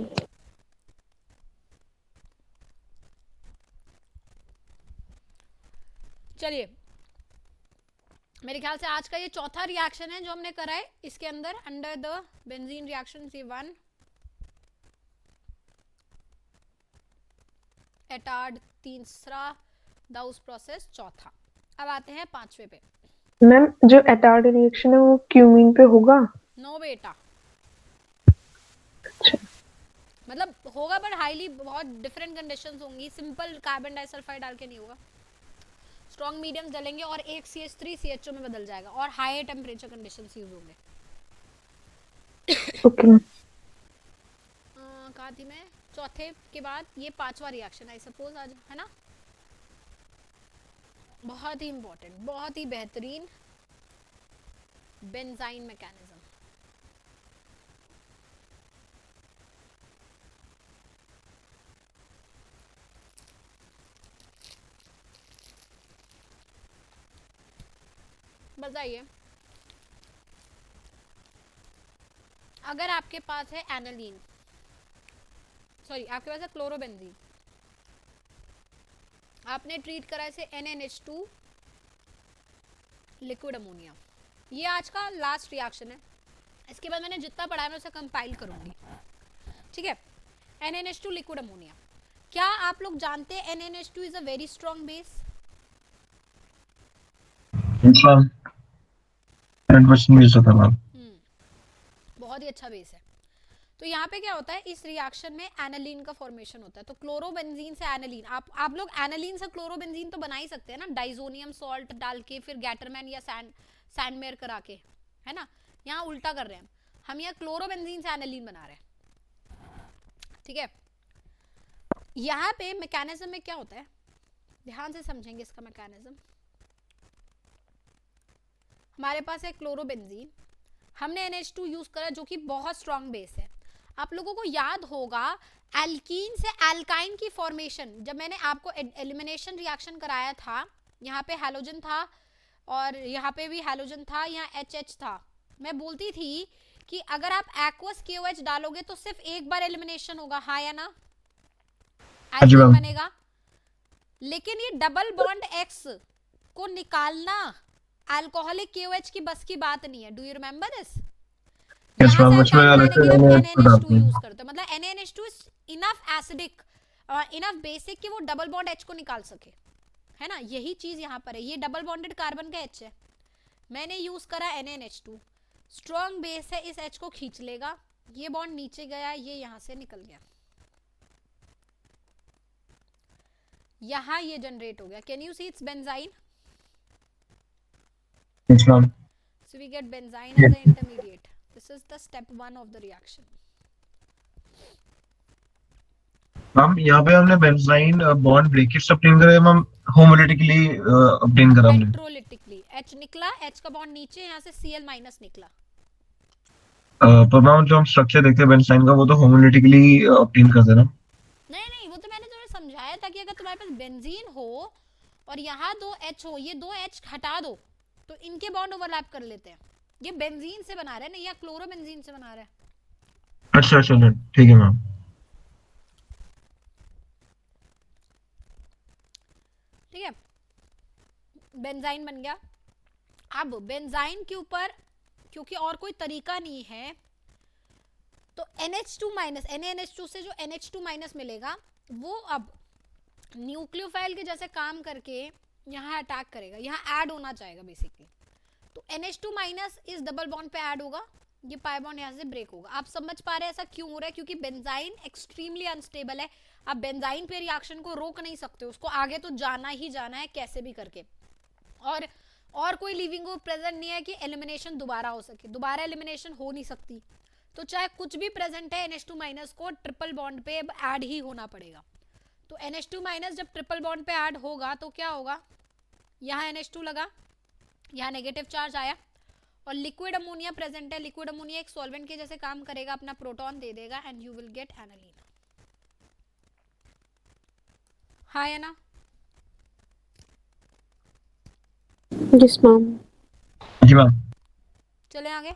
चलिए, मेरे ख्याल से आज का ये चौथा रिएक्शन है जो हमने करा है इसके अंदर, under the benzene reaction C1 Etard तीसरा, दाउस प्रोसेस चौथा। अब आते हैं पांचवे पे। मैम जो एटार्ड रिएक्शन है वो क्यूमीन पे होगा? नो बेटा, मतलब होगा पर हाईली बहुत डिफरेंट कंडीशंस होंगी, सिंपल कार्बन डाइसल्फाइड डाल के नहीं होगा। स्ट्रॉन्ग मीडियम्स डलेंगे और एक CH3 CHO में बदल जाएगा और हाई टेम्परेचर कंडीशंस यूज होंगे। ओके। कहाँ थी मैं? चौथे के बाद ये पांचवा रिएक्शन आई सपोज आज, है ना? बहुत ही इंपॉर्टेंट, बहुत ही बेहतरीन बेंजाइन मैकेनिज्म। बताइए, अगर आपके पास है एनालीन, सॉरी आपके पास है क्लोरोबेंजीन, आपने ट्रीट करा इसे NaNH2 लिक्विड अमोनिया, ये आज का लास्ट रिएक्शन है। इसके बाद मैंने जितना पढ़ा है मैं उसे कंपाइल करूंगी, ठीक है? NaNH2 लिक्विड अमोनिया, क्या आप लोग जानते हैं NaNH2 is a very strong base? Ma'am 100% भी होता मैम। बहुत ही अच्छा बेस है। तो यहाँ पे क्या होता है, इस रिएक्शन में एनालीन का फॉर्मेशन होता है। तो क्लोरोबेंजीन से एनालीन, आप लोग एनालीन से क्लोरोबेंजीन तो बना ही सकते हैं ना, डाइजोनियम सॉल्ट डाल के, फिर गैटरमैन या सैंडमेयर करा के, है ना? यहाँ उल्टा कर रहे हैं हम यहाँ क्लोरोबेंजीन से एनालीन बना रहे हैं, ठीक है? यहाँ पे मैकेनिज्म में क्या होता है, ध्यान से समझेंगे इसका मैकेनिज्म। हमारे पास है क्लोरोबेंजीन, हमने NH2 यूज करा जो कि बहुत स्ट्रॉन्ग बेस है। आप लोगों को याद होगा एल्कीन से एल्काइन की फॉर्मेशन, जब मैंने आपको एलिमिनेशन रिएक्शन कराया था, यहाँ पे हैलोजन था और यहाँ पे भी हैलोजन था, यहाँ HH था। मैं बोलती थी कि अगर आप एक्वस KOH डालोगे तो सिर्फ एक बार एलिमिनेशन होगा, हाँ या ना? एल्कीन बनेगा। लेकिन ये डबल बॉन्ड X को निकालना अल्कोहलिक KOH की बस की बात नहीं है। Do you remember this? Yes ma'am, उसमें अलग से NaNH2 यूज करते हैं, मतलब NaNH2 is enough acidic, enough basic कि वो डबल बॉन्ड H को निकाल सके, है ना? यही चीज यहाँ पर है, ये डबल बॉन्डेड कार्बन का H है, मैंने यूज करा NaNH2, स्ट्रॉन्ग बेस है, इस H को खींच लेगा, ये बॉन्ड नीचे गया, ये यहाँ से निकल गया, यहाँ ये जनरेट हो गया। Can you see it's benzene? Yes ma'am. So we get benzene as an intermediate. This is the step 1 of the reaction. Ma'am यहाँ पे हमने बेंजाइन बॉन्ड ब्रेकेट्स ऑब्टेन करे मैम, होमोलिटिकली ऑब्टेन करा हमने। Electrolytically H निकला, H का bond नीचे, यहाँ से Cl- निकला। पर मैम जो हम स्ट्रक्चर देखते हैं बेंजाइन का वो तो होमोलिटिकली ऑब्टेन करते हैं ना? नहीं, वो तो मैंने तुम्हें समझाया था कि अगर तुम्हारे पास बेंजीन हो और यहाँ दो H हो, ये दो H हटा दो तो इनके बॉन्ड ओवरलैप कर लेते हैं। ये बेंजीन से बना रहे हैं, नहीं या क्लोरोबेंजीन से बना रहे हैं। अच्छा ठीक है मैम। ठीक है, बेंजाइन बन गया। अब बेंजाइन के ऊपर क्योंकि और कोई तरीका नहीं है तो NH2 माइनस, NaNH2 से जो NH2 मिलेगा वो अब न्यूक्लियोफाइल के जैसे काम करके यहाँ अटैक करेगा, यहाँ ऐड होना चाहेगा बेसिकली। तो NH2- इस डबल बॉन्ड पे ऐड होगा, ये पाई बॉन्ड यहाँ से ब्रेक होगा। आप समझ पा रहे हैं ऐसा क्यों हो रहा है? क्योंकि बेंजाइन एक्सट्रीमली अनस्टेबल है, आप बेंजाइन पे रिएक्शन को रोक नहीं सकते, उसको आगे तो जाना ही जाना है कैसे भी करके। और कोई लिविंग ग्रुप प्रेजेंट नहीं है कि एलिमिनेशन दोबारा हो सके, दोबारा एलिमिनेशन हो नहीं सकती। तो चाहे कुछ भी प्रेजेंट है NH2- को ट्रिपल बॉन्ड पे ऐड ही होना पड़ेगा। तो NH2- जब ट्रिपल बॉन्ड पे ऐड होगा तो क्या होगा, यहाँ NH2 लगा, यहाँ नेगेटिव चार्ज आया और लिक्विड अमोनिया प्रेजेंट है। लिक्विड अमोनिया एक सॉल्वेंट के जैसे काम करेगा, अपना प्रोटॉन दे देगा and you will get aniline. हाँ या ना? Yes, ma'am. जी मैम। चले आगे,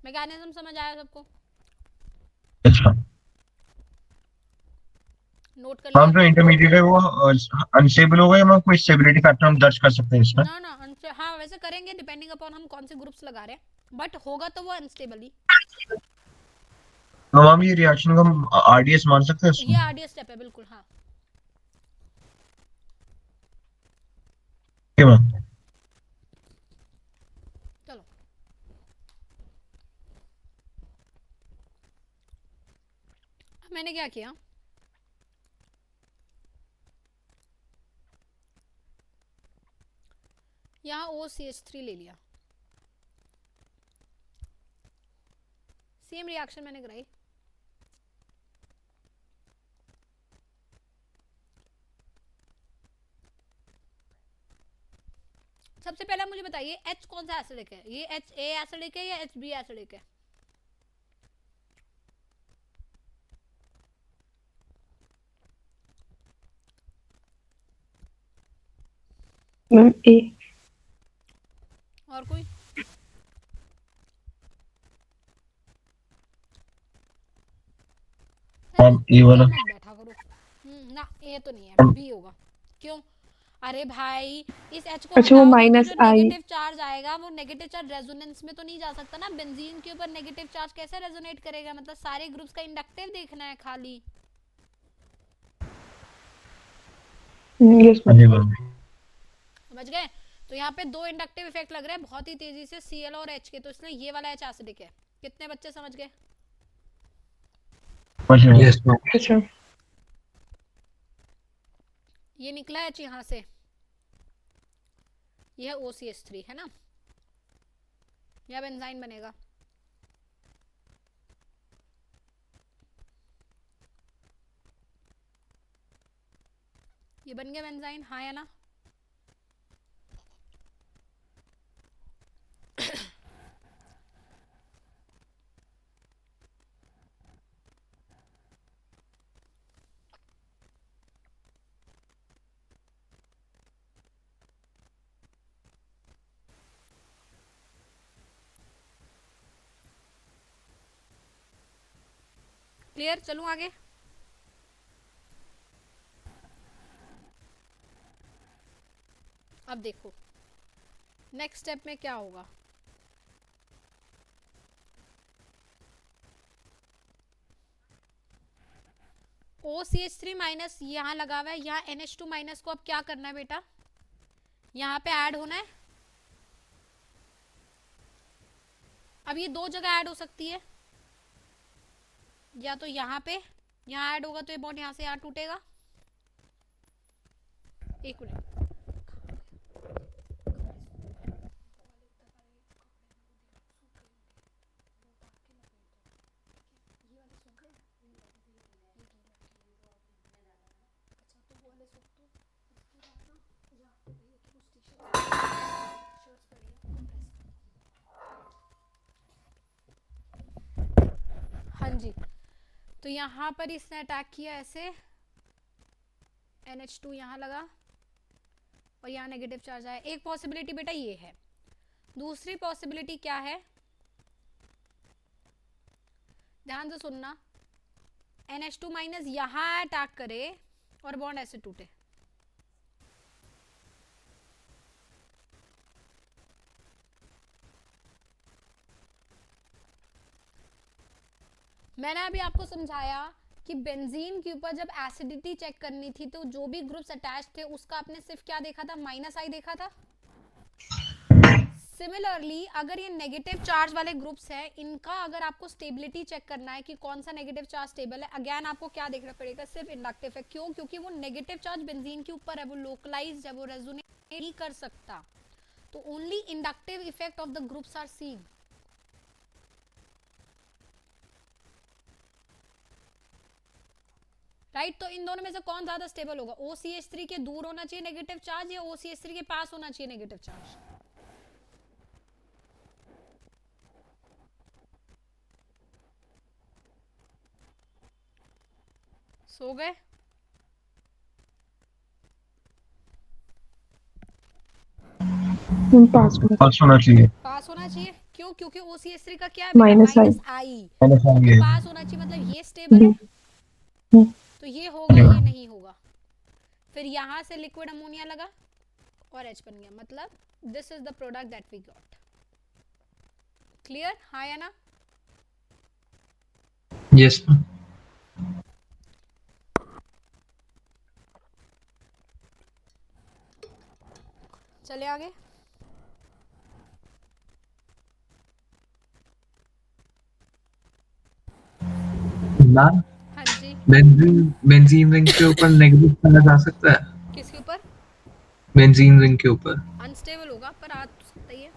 मैकेनिज्म समझ आया सबको? अच्छा नोट कर मैम, लिया? जो इंटरमीडिएट है वो अनस्टेबल होगा या मैम कोई स्टेबिलिटी फैक्टर हम दर्ज कर सकते हैं इसमें? ना ना हाँ वैसे करेंगे डिपेंडिंग अपॉन हम कौन से ग्रुप्स लगा रहे हैं, बट होगा तो वो अनस्टेबल ही। तो मैम ये रिएक्शन को हम आरडीएस मान सकते हैं ये इसमें? आरडीएस स्टेप है बिल्कुल, हाँ। Okay ma'am. चलो अब मैंने क्या किया, यहाँ OCH3 ले लिया, सेम रिएक्शन मैंने कराई। सबसे पहले मुझे बताइए H कौन सा एसिडिक है? ये HA एसिडिक है या HB एसिडिक है? मैम ए। और कोई? मैम ए वाला। मत बैठा करो। ना ये तो नहीं है, बी होगा। क्यों? अरे भाई इस H को अच्छा वो हटाओ तो माइनस जो आई। नेगेटिव चार्ज आएगा वो नेगेटिव चार्ज रेजोनेंस में तो नहीं जा सकता ना, बेंजीन के ऊपर नेगेटिव चार्ज कैसे रेजोनेट करेगा? मतलब सारे ग्रुप्स का इंडक्टिव देखना है खाली। यस हाँ जी मैम। समझ गए? तो यहाँ पे दो इंडक्टिव इफेक्ट लग रहे हैं बहुत ही तेजी से Cl और H के, तो इसलिए ये वाला H एसिडिक है। कितने बच्चे समझ गए? Yes ma'am. अच्छा ये निकला H यहाँ से, ये है OCH3 है ना, यह बेंजाइन बनेगा। ये बन गया बेंजाइन, हाँ या ना? क्लियर? चलूं आगे? अब देखो नेक्स्ट स्टेप में क्या होगा। OCH3 माइनस यहाँ लगा हुआ है, यहाँ NH2 माइनस को अब क्या करना है बेटा? यहाँ पे ऐड होना है। अब ये दो जगह ऐड हो सकती है, या तो यहाँ पे, यहाँ ऐड होगा तो ये बॉन्ड यहाँ से यहाँ टूटेगा। एक मिनट, हाँ जी। तो यहाँ पर इसने अटैक किया ऐसे, NH2 यहाँ लगा और यहाँ नेगेटिव चार्ज आया। एक पॉसिबिलिटी बेटा ये है। दूसरी पॉसिबिलिटी क्या है, ध्यान से सुनना, NH2 माइनस यहाँ अटैक करे और बॉन्ड ऐसे टूटे। मैंने अभी आपको समझाया कि बेंजीन के ऊपर जब एसिडिटी चेक करनी थी तो जो भी ग्रुप्स अटैच थे उसका आपने सिर्फ क्या देखा था? माइनस आई देखा था। सिमिलरली अगर ये नेगेटिव चार्ज वाले ग्रुप्स हैं, इनका अगर आपको स्टेबिलिटी चेक करना है कि कौन सा नेगेटिव चार्ज स्टेबल है, अगेन आपको क्या देखना पड़ेगा? सिर्फ इंडक्टिव है। क्यों? क्योंकि वो नेगेटिव चार्ज बेंजीन के ऊपर है, वो लोकलाइज्ड है, वो रेजोनेट नहीं कर सकता। तो only inductive effect of the groups are seen. Right? तो इन दोनों में से कौन ज्यादा स्टेबल होगा? OCH3 के दूर होना चाहिए नेगेटिव चार्ज या OCH3 के पास होना चाहिए नेगेटिव चार्ज? सो गए? पास में पास होना चाहिए। पास होना चाहिए, क्यों? क्योंकि OCH3 का क्या है बेटा, माइनस आई -I। मैंने फोन तो किया। पास होना चाहिए, मतलब ये स्टेबल डी है, तो ये होगा, ये नहीं होगा। फिर यहाँ से लिक्विड अमोनिया लगा और H बन गया, मतलब this is the product that we got. Clear? हाँ या ना? Yes ma'am. चले आगे। मैम हाँ जी, बेंजीन रिंग के ऊपर नेगेटिव डाला जा सकता है? किसके ऊपर? बेंजीन रिंग के ऊपर। अनस्टेबल होगा पर आ तो सकता ही है।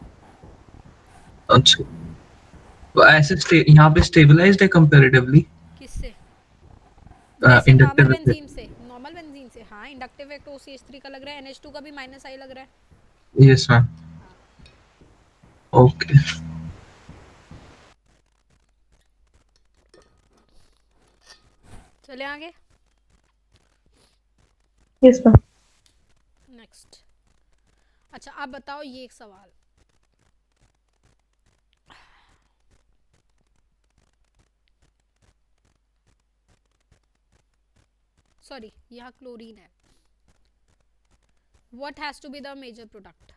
अच्छा, तो ऐसे यहाँ पे स्टेबलाइज्ड है कंपैरेटिवली किससे? वैसे नॉर्मल इंडक्टिव। बेंजीन से, नॉर्मल बेंजीन से। हाँ, इंडक्टिव है तो OCH3 का लग रहा है, NH2 का भी -I लग रहा है। Yes ma'am. ओके। चले आगे। Yes, ma'am. नेक्स्ट। अच्छा, आप बताओ ये एक सवाल, सॉरी यहाँ क्लोरीन है। What has to be the major product?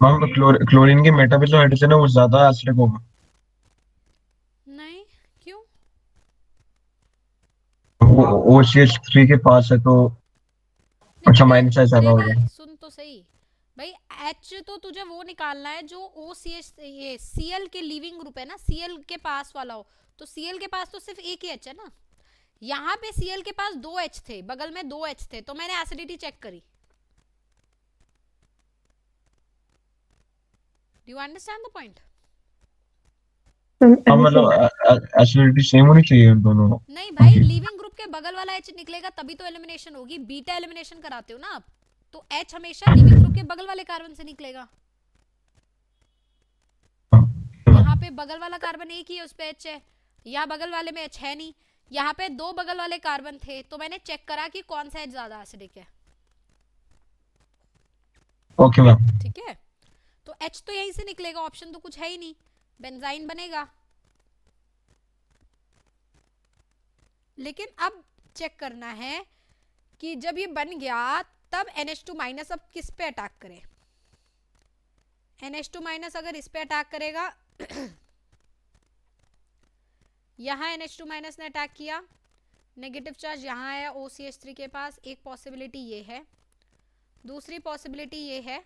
Ma'am chlorine के मेटाबॉलिज्म हाइड्रोजन है वो ज्यादा एसिडिक होगा। नहीं, क्यों? वो OCH3 के पास है तो नहीं अच्छा बेटा, माइनस ज्यादा नहीं होगा। नहीं, सुन तो सही भाई। H तो तुझे वो निकालना है जो OCH, ये Cl के लीविंग ग्रुप है ना, Cl के पास वाला हो। तो Cl के पास तो सिर्फ एक ही H है ना। यहाँ पे Cl के पास 2 H थे, बगल में 2 H थे, तो मैंने एसिडिटी चेक करी। Do you understand the point? हाँ मतलब एसिडिटी सेम होनी चाहिए उन दोनों में। नहीं भाई, लीविंग ग्रुप के बगल वाला H निकलेगा तभी तो एलिमिनेशन होगी। बीटा एलिमिनेशन कराते हो ना आप, तो H हमेशा लीविंग ग्रुप के बगल वाले कार्बन से निकलेगा। यहाँ पे बगल वाला कार्बन एक ही है, उस पे H है। यहाँ बगल वाले में H है नहीं। यहाँ पे 2 बगल वाले कार्बन थे, तो मैंने चेक करा कि कौन सा H ज्यादा एसिडिक है। Okay ma'am. ठीक है, तो H तो यहीं से निकलेगा, ऑप्शन तो कुछ है ही नहीं, बेंजाइन बनेगा। लेकिन अब चेक करना है कि जब ये बन गया तब NH2- अब किस पे अटैक करे। NH2- अगर इस पे अटैक करेगा यहाँ NH2- ने अटैक किया, नेगेटिव चार्ज यहाँ है OCH3 के पास। एक पॉसिबिलिटी ये है, दूसरी पॉसिबिलिटी ये है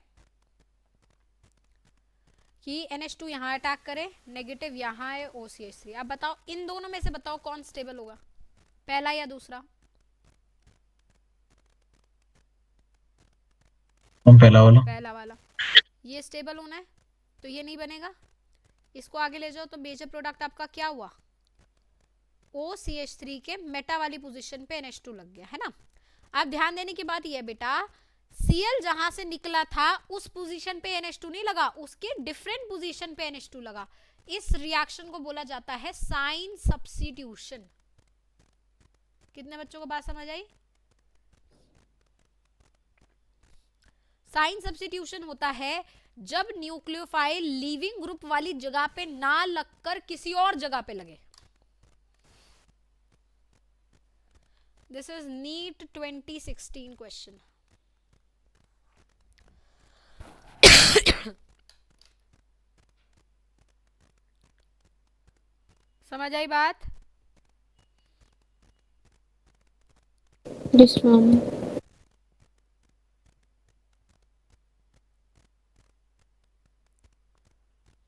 कि NH2 यहाँ अटैक करे, नेगेटिव यहाँ है OCH3। अब बताओ इन दोनों में से बताओ कौन स्टेबल होगा, पहला या दूसरा? पहला वाला। पहला वाला। ये स्टेबल होना है तो ये नहीं बनेगा। इसको आगे ले जाओ तो मेजर प्रोडक्ट आपका क्या हुआ, OCH3 के मेटा वाली पोजीशन पे NH2 लग गया है ना। अब ध्यान देने की बात यह बेटा, Cl जहां से निकला था उस पोजीशन पे NH2 नहीं लगा, उसके डिफरेंट पोजीशन पे NH2 लगा। इस रिएक्शन को बोला जाता है साइन सब्स्टिट्यूशन। कितने बच्चों को बात समझ आई? साइन सब्स्टिट्यूशन होता है जब न्यूक्लियोफाइल लीविंग ग्रुप वाली जगह पे ना लगकर किसी और जगह पे लगे। This is NEET 2016 question. समझ आई बात? Yes, ma'am.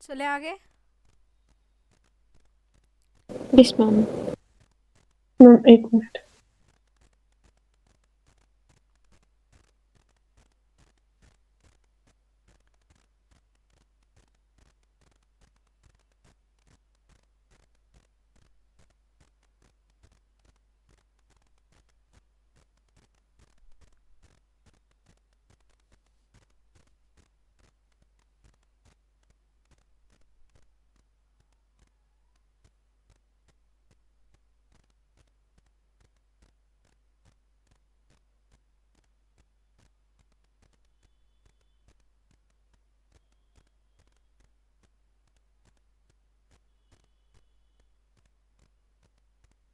चले आगे। Yes, ma'am. मैम एक मिनट।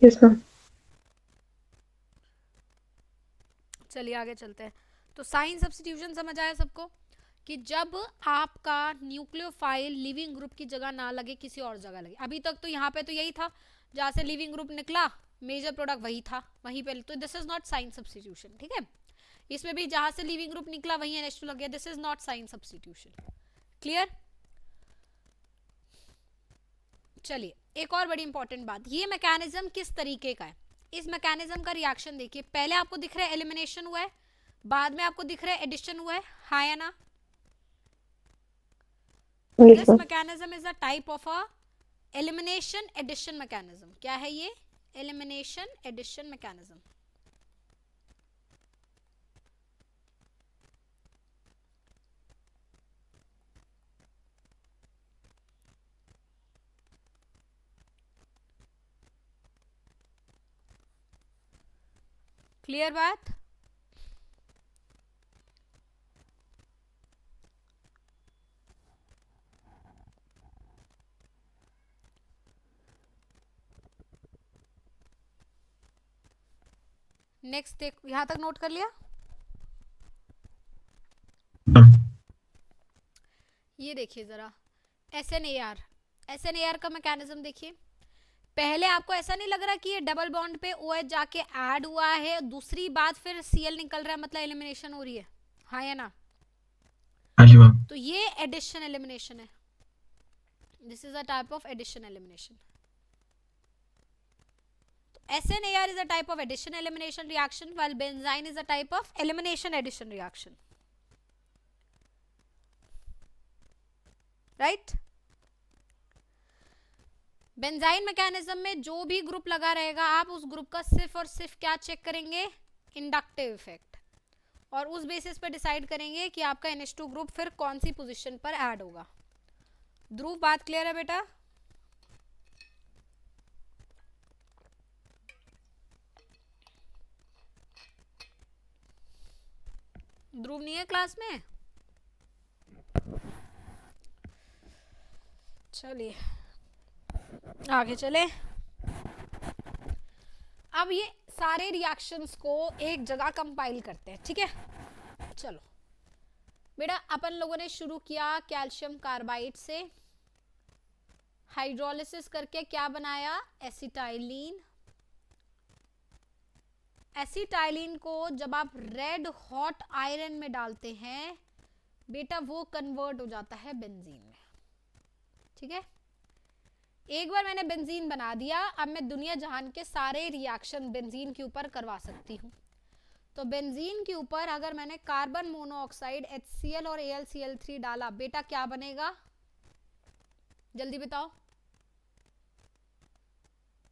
Yes ma'am. चलिए आगे चलते हैं। तो साइन सब्स्टिट्यूशन समझ आया सबको कि जब आपका न्यूक्लियोफाइल लिविंग ग्रुप की जगह ना लगे किसी और जगह लगे। अभी तक तो यहाँ पे तो यही था, जहाँ से लिविंग ग्रुप निकला मेजर प्रोडक्ट वही था, वहीं पे, तो this is not cine substitution. ठीक है, इसमें भी जहाँ से लिविंग ग्रुप निकला वहीं NH2 लग गया, this is not cine substitution. Clear? चलिए एक और बड़ी इंपॉर्टेंट बात, ये मैकेनिज्म किस तरीके का है। इस मैकेनिज्म का रिएक्शन देखिए, पहले आपको दिख रहा है एलिमिनेशन हुआ है, बाद में आपको दिख रहा है एडिशन हुआ है, हाँ या ना? This mechanism is a type of a elimination addition mechanism. क्या है ये? Elimination addition mechanism. क्लियर बात? नेक्स्ट देख, यहां तक नोट कर लिया? ये देखिए जरा SNAR का मैकेनिज्म देखिए। पहले आपको ऐसा नहीं लग रहा कि ये डबल बॉन्ड पे OH जाके ऐड हुआ है, दूसरी बात फिर Cl निकल रहा है, मतलब एलिमिनेशन हो रही है, हाँ या ना? हाँ जी मैम। तो ये एडिशन एलिमिनेशन है, this is a type of addition elimination. SNAR is a type of addition elimination reaction while benzene is a type of elimination addition reaction. Right? Benzene mechanism में जो भी ग्रुप लगा रहेगा आप उस ग्रुप का सिर्फ और सिर्फ क्या चेक करेंगे? इंडक्टिव इफेक्ट, और उस बेसिस पर डिसाइड करेंगे कि आपका NH2 ग्रुप फिर कौन सी पोजीशन पर ऐड होगा। ध्रुव बात क्लियर है बेटा? ध्रुव नहीं है क्लास में? चलिए आगे चले। अब ये सारे रिएक्शंस को एक जगह कंपाइल करते हैं, ठीक है? चलो बेटा, अपन लोगों ने शुरू किया कैल्शियम कार्बाइड से, हाइड्रोलिसिस करके क्या बनाया? एसिटाइलिन। एसिटाइलिन को जब आप रेड हॉट आयरन में डालते हैं बेटा, वो कन्वर्ट हो जाता है बेंजीन में। ठीक है, एक बार मैंने बेंजीन बना दिया, अब मैं दुनिया जहान के सारे रिएक्शन बेंजीन के ऊपर करवा सकती हूँ। तो बेंजीन के ऊपर अगर मैंने कार्बन मोनोऑक्साइड HCl और AlCl3 डाला बेटा, क्या बनेगा? जल्दी बताओ।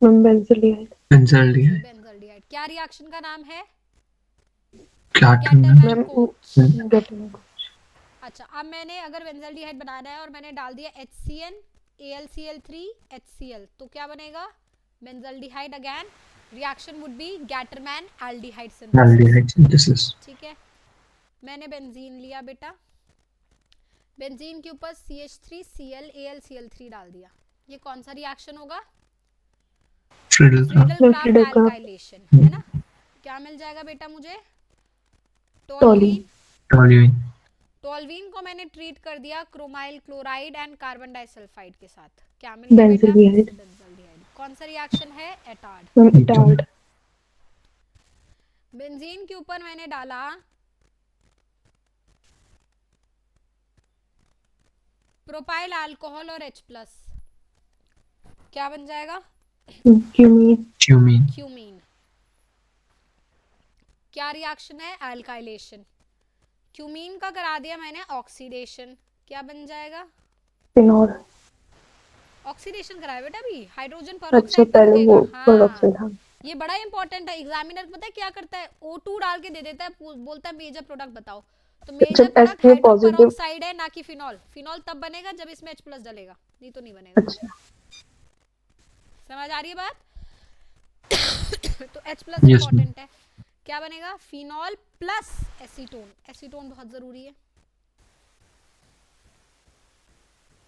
बेंजोलिहाइड। बेंजल्डिहाइड। क्या रिएक्शन का नाम है? मैम अच्छा, अब मैंने अगर बेंजल्डिहाइड बनाना है और मैंने डाल दिया HCN AlCl3 HCl, तो क्या बनेगा? Benzaldehyde. Again reaction would be Gattermann aldehyde synthesis. ठीक है, मैंने बेंजीन लिया बेटा, बेंजीन के ऊपर CH3Cl AlCl3 डाल दिया, ये कौन सा रिएक्शन होगा? फ्रिडल का फ्रीडल क्राफ्ट एल्काइलेशन, है ना? क्या मिल जाएगा बेटा मुझे? टोल्यूइन। टोल्यूइन। टोल्यूइन को मैंने ट्रीट कर दिया chromyl chloride and carbon disulphide के साथ, क्या मिल गया बेटा? बेंजल्डिहाइड। कौन सा रिएक्शन है? एटार्ड। बेंजीन के ऊपर मैंने डाला प्रोपाइल अल्कोहल और H+, क्या बन जाएगा? क्यूमीन। क्या रिएक्शन है? अल्काइलेशन। क्यूमीन का करा दिया मैंने ऑक्सीडेशन, क्या बन जाएगा? फिनॉल। ऑक्सीडेशन कराया बेटा अभी, हाइड्रोजन अच्छा पेरोक्साइड पहले वो पेरोक्साइड। हाँ, ये बड़ा इंपॉर्टेंट है। एग्जामिनर पता है क्या करता है? O2 डाल के दे देता है, बोलता है मेजर प्रोडक्ट बताओ, तो मेजर प्रोडक्ट हाइड्रोपेरोक्साइड है ना कि फिनॉल। फिनॉल तब बनेगा जब इसमें H+ डलेगा, नहीं तो नहीं बनेगा। अच्छा। समझ आ रही है बात? तो H+ इंपॉर्टेंट है, क्या बनेगा? Phenol plus acetone. एसीटोन बहुत जरूरी है।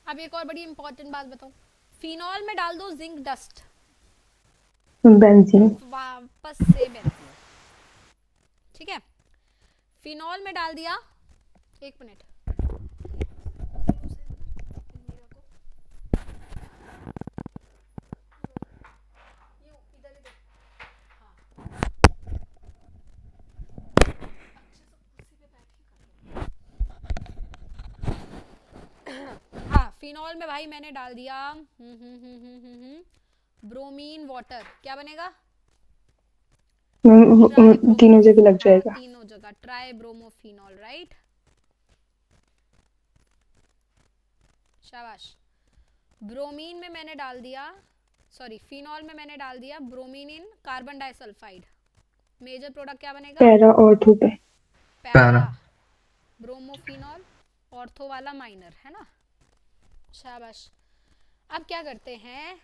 अब एक और बड़ी इंपॉर्टेंट बात बताऊं, फिनॉल में डाल दो जिंक डस्ट, बेंजीन। वापस से बेंजीन, ठीक है? फिनॉल में डाल दिया, एक मिनट, हाँ, फिनॉल में भाई मैंने डाल दिया ब्रोमीन वाटर, क्या बनेगा? तीनों जगह लग जाएगा। तीनों जगह ट्राई ब्रोमोफिनॉल, राइट? शाबाश। ब्रोमीन में मैंने डाल दिया, सॉरी फिनॉल में मैंने डाल दिया bromine in carbon disulphide, major product क्या बनेगा? पैरा ऑर्थो पे। पैरा ब्रोमोफिनॉल, ऑर्थो वाला माइनर, है ना? शाबाश। अब क्या करते हैं,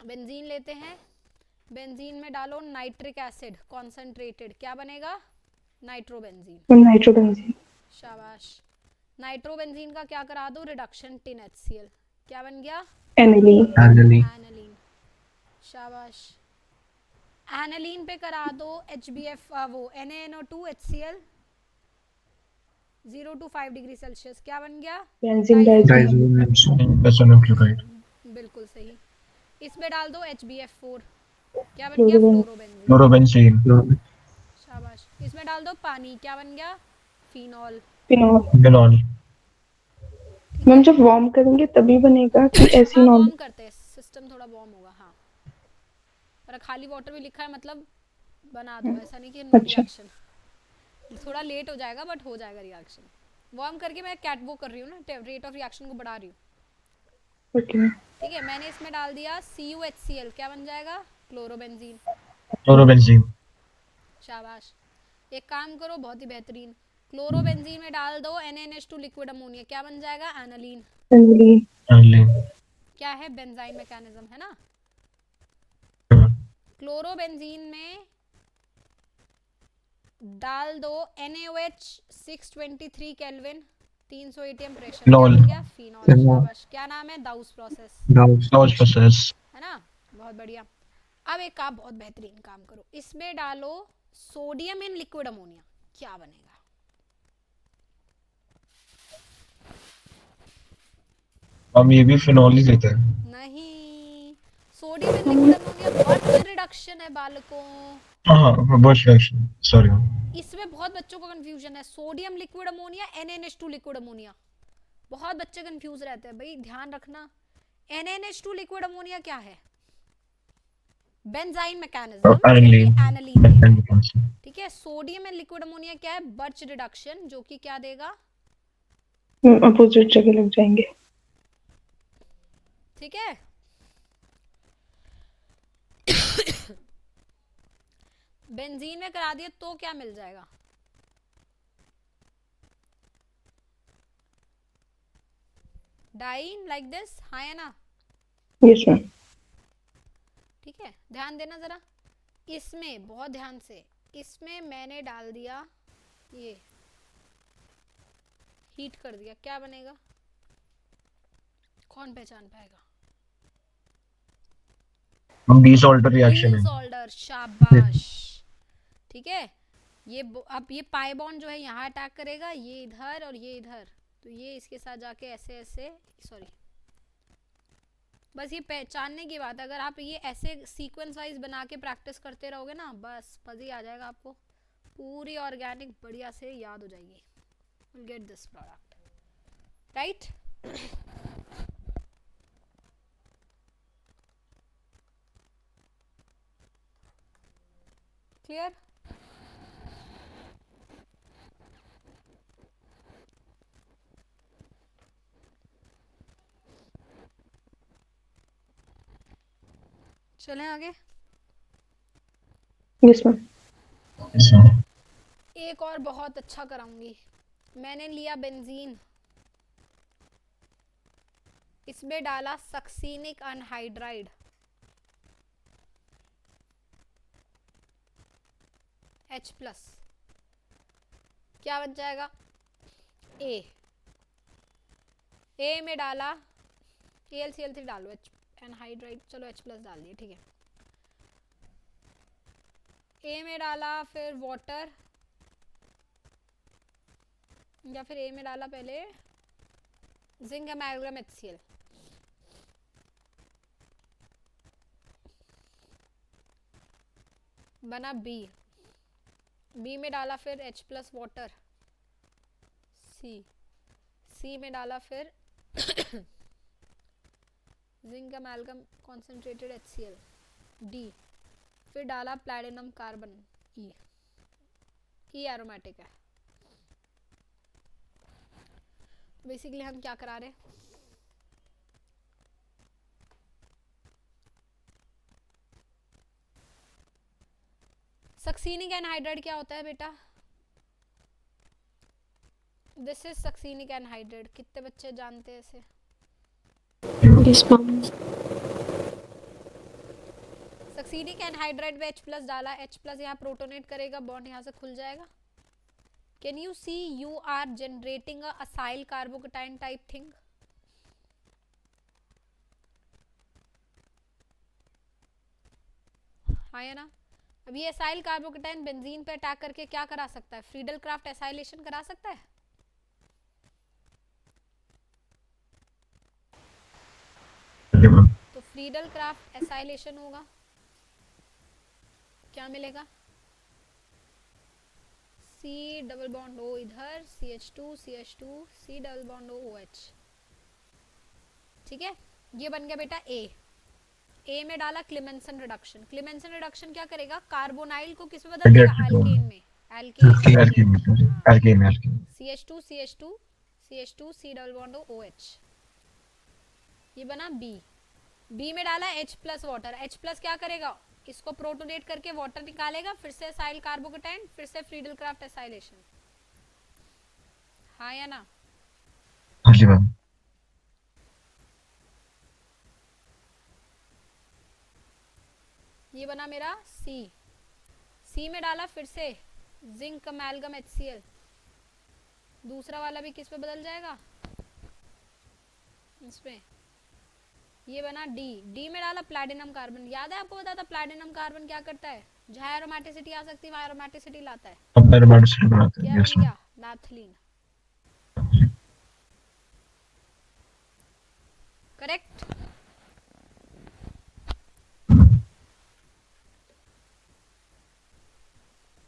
बेंजीन लेते हैं, बेंजीन में डालो नाइट्रिक एसिड कॉन्सेंट्रेटेड, क्या बनेगा? नाइट्रोबेंजीन। शाबाश। नाइट्रोबेंजीन का क्या करा दो? रिडक्शन टिन HCl, क्या बन गया? एनालीन। शाबाश। एनालीन पे करा दो HBF, वो NaNO2 HCl 0 to 5 degree Celsius, क्या बन गया? बिल्कुल सही। इसमें डाल दो HBF4, क्या बन गया? फ्लोरोबेंजीन। शाबाश। इसमें डाल दो पानी, क्या बन गया? फिनॉल। मैम जब वार्म करेंगे तभी बनेगा कि ऐसे ही वार्म करते हैं, सिस्टम थोड़ा वार्म होगा, हाँ। पर खाली वाटर भी लिखा है, मतलब बना दो, ऐसा नहीं कि नो रिएक्शन। थोड़ा लेट हो जाएगा बट हो जाएगा रिएक्शन। वार्म करके मैं वो कर रही हूँ ना, रेट ऑफ रिएक्शन को बढ़ा रही हूँ। ठीक है, मैंने इसमें डाल दिया CuHCl, क्या बन जाएगा? क्लोरोबेंजीन। शाबाश। एक काम करो, बहुत ही बेहतरीन, क्लोरोबेंजीन में डाल दो NaNH2 लिक्विड अमोनिया, क्या बन जाएगा? एनालीन। क्या है? बेंजाइन मैकेनिज्म, है ना? क्लोरोबेंजीन में डाल दो NaOH 623 केल्विन 300 ATM प्रेशर, क्या बन गया? फिनॉल। शाबाश। क्या नाम है? दाउस प्रोसेस, है ना? बहुत बढ़िया। अब एक आप बहुत बेहतरीन काम करो, इसमें डालो सोडियम इन लिक्विड अमोनिया, क्या बनेगा? हम ये भी फिनॉल ही देते हैं। नहीं, sodium in liquid ammonia birch reduction है बालकों। हाँ, बर्च रिडक्शन, सॉरी। इसमें बहुत बच्चों को कंफ्यूजन है, sodium liquid ammonia NaNH2 liquid ammonia, बहुत बच्चे कंफ्यूज रहते हैं भाई, ध्यान रखना। NaNH2 लिक्विड अमोनिया क्या है? Benzyne mechanism, aniline. ठीक है, सोडियम एंड लिक्विड अमोनिया क्या है? बर्च रिडक्शन, जो कि क्या देगा? अपोजिट जगह लग जाएंगे। ठीक है। बेंजीन में करा दिया तो क्या मिल जाएगा? डाइन लाइक दिस, हाँ या ना? Yes ma'am. ठीक है, ध्यान देना जरा, इसमें बहुत ध्यान से, इसमें मैंने डाल दिया ये हीट कर दिया, क्या बनेगा? कौन पहचान पाएगा? हम डीसॉल्टर रिएक्शन है। डीसॉल्टर, शाबाश। ठीक है, ये अब ये पाई बॉन्ड जो है यहाँ अटैक करेगा, ये इधर और ये इधर, तो ये इसके साथ जाके ऐसे ऐसे, सॉरी, बस ये पहचानने की बात है। अगर आप ये ऐसे सीक्वेंस वाइज बना के प्रैक्टिस करते रहोगे ना, बस मज़े आ जाएगा आपको, पूरी ऑर्गेनिक बढ़िया से याद हो जाएगी। Will get this product, right? Clear? चलें आगे। Yes, ma'am. एक और बहुत अच्छा कराऊंगी। मैंने लिया बेंजीन, इसमें डाला सक्सीनिक अनहाइड्राइड, H+, क्या बन जाएगा? ए में डाला AlCl3 डालो, एनहाइड्राइड, चलो H+ डाल दिए, ठीक है। ए में डाला, फिर वाटर, या फिर ए में डाला पहले जिंक अमैलगम HCl, बना बी में डाला फिर H+ वाटर, सी में डाला फिर जिंक अमैलगम कॉन्सेंट्रेटेड HCl, डी, फिर डाला प्लैटिनम कार्बन, ई एरोमेटिक है। बेसिकली हम क्या करा रहे हैं, सक्सीनिक एनहाइड्राइड क्या होता है बेटा? This is succinic anhydride. कितने बच्चे जानते हैं इसे? Yes, ma'am. सक्सीनिक एनहाइड्राइड में H+ डाला, H+ यहाँ प्रोटोनेट करेगा, बॉन्ड यहाँ से खुल जाएगा। Can you see you are generating a acyl carbocation type thing? हाँ या ना? अब ये असाइल कार्बोकेटाइन बेंजीन पे अटैक करके क्या करा सकता है? फ्रीडल क्राफ्ट एसाइलेशन करा सकता है? तो फ्रीडल क्राफ्ट एसाइलेशन होगा, क्या मिलेगा? C डबल बॉन्ड O इधर, CH2 CH2 C double bond O OH, ठीक है। ये बन गया बेटा ए में डाला क्लेमेंसन रिडक्शन। क्लेमेंसन रिडक्शन क्या करेगा? कार्बोनाइल को किस में बदल देगा? एल्केन में, एल्केन में CH2 CH2 CH2 C double bond O OH, ये बना बी में डाला H+ वाटर। H+ क्या करेगा? इसको प्रोटोनेट करके वाटर निकालेगा, फिर से असाइल कार्बोकेटाइन, फिर से फ्रीडल क्राफ्ट एसाइलेशन, हाँ या ना? हाँ जी मैम। ये बना मेरा सी में डाला फिर से जिंक अमैलगम HCl, दूसरा वाला भी किस पे बदल जाएगा? इसमें। ये बना डी में डाला प्लैटिनम कार्बन। याद है आपको, बताया था प्लैटिनम कार्बन क्या करता है? जहाँ एरोमेटिसिटी आ सकती है वहाँ एरोमेटिसिटी लाता है। क्या बन गया? Naphthalene, correct.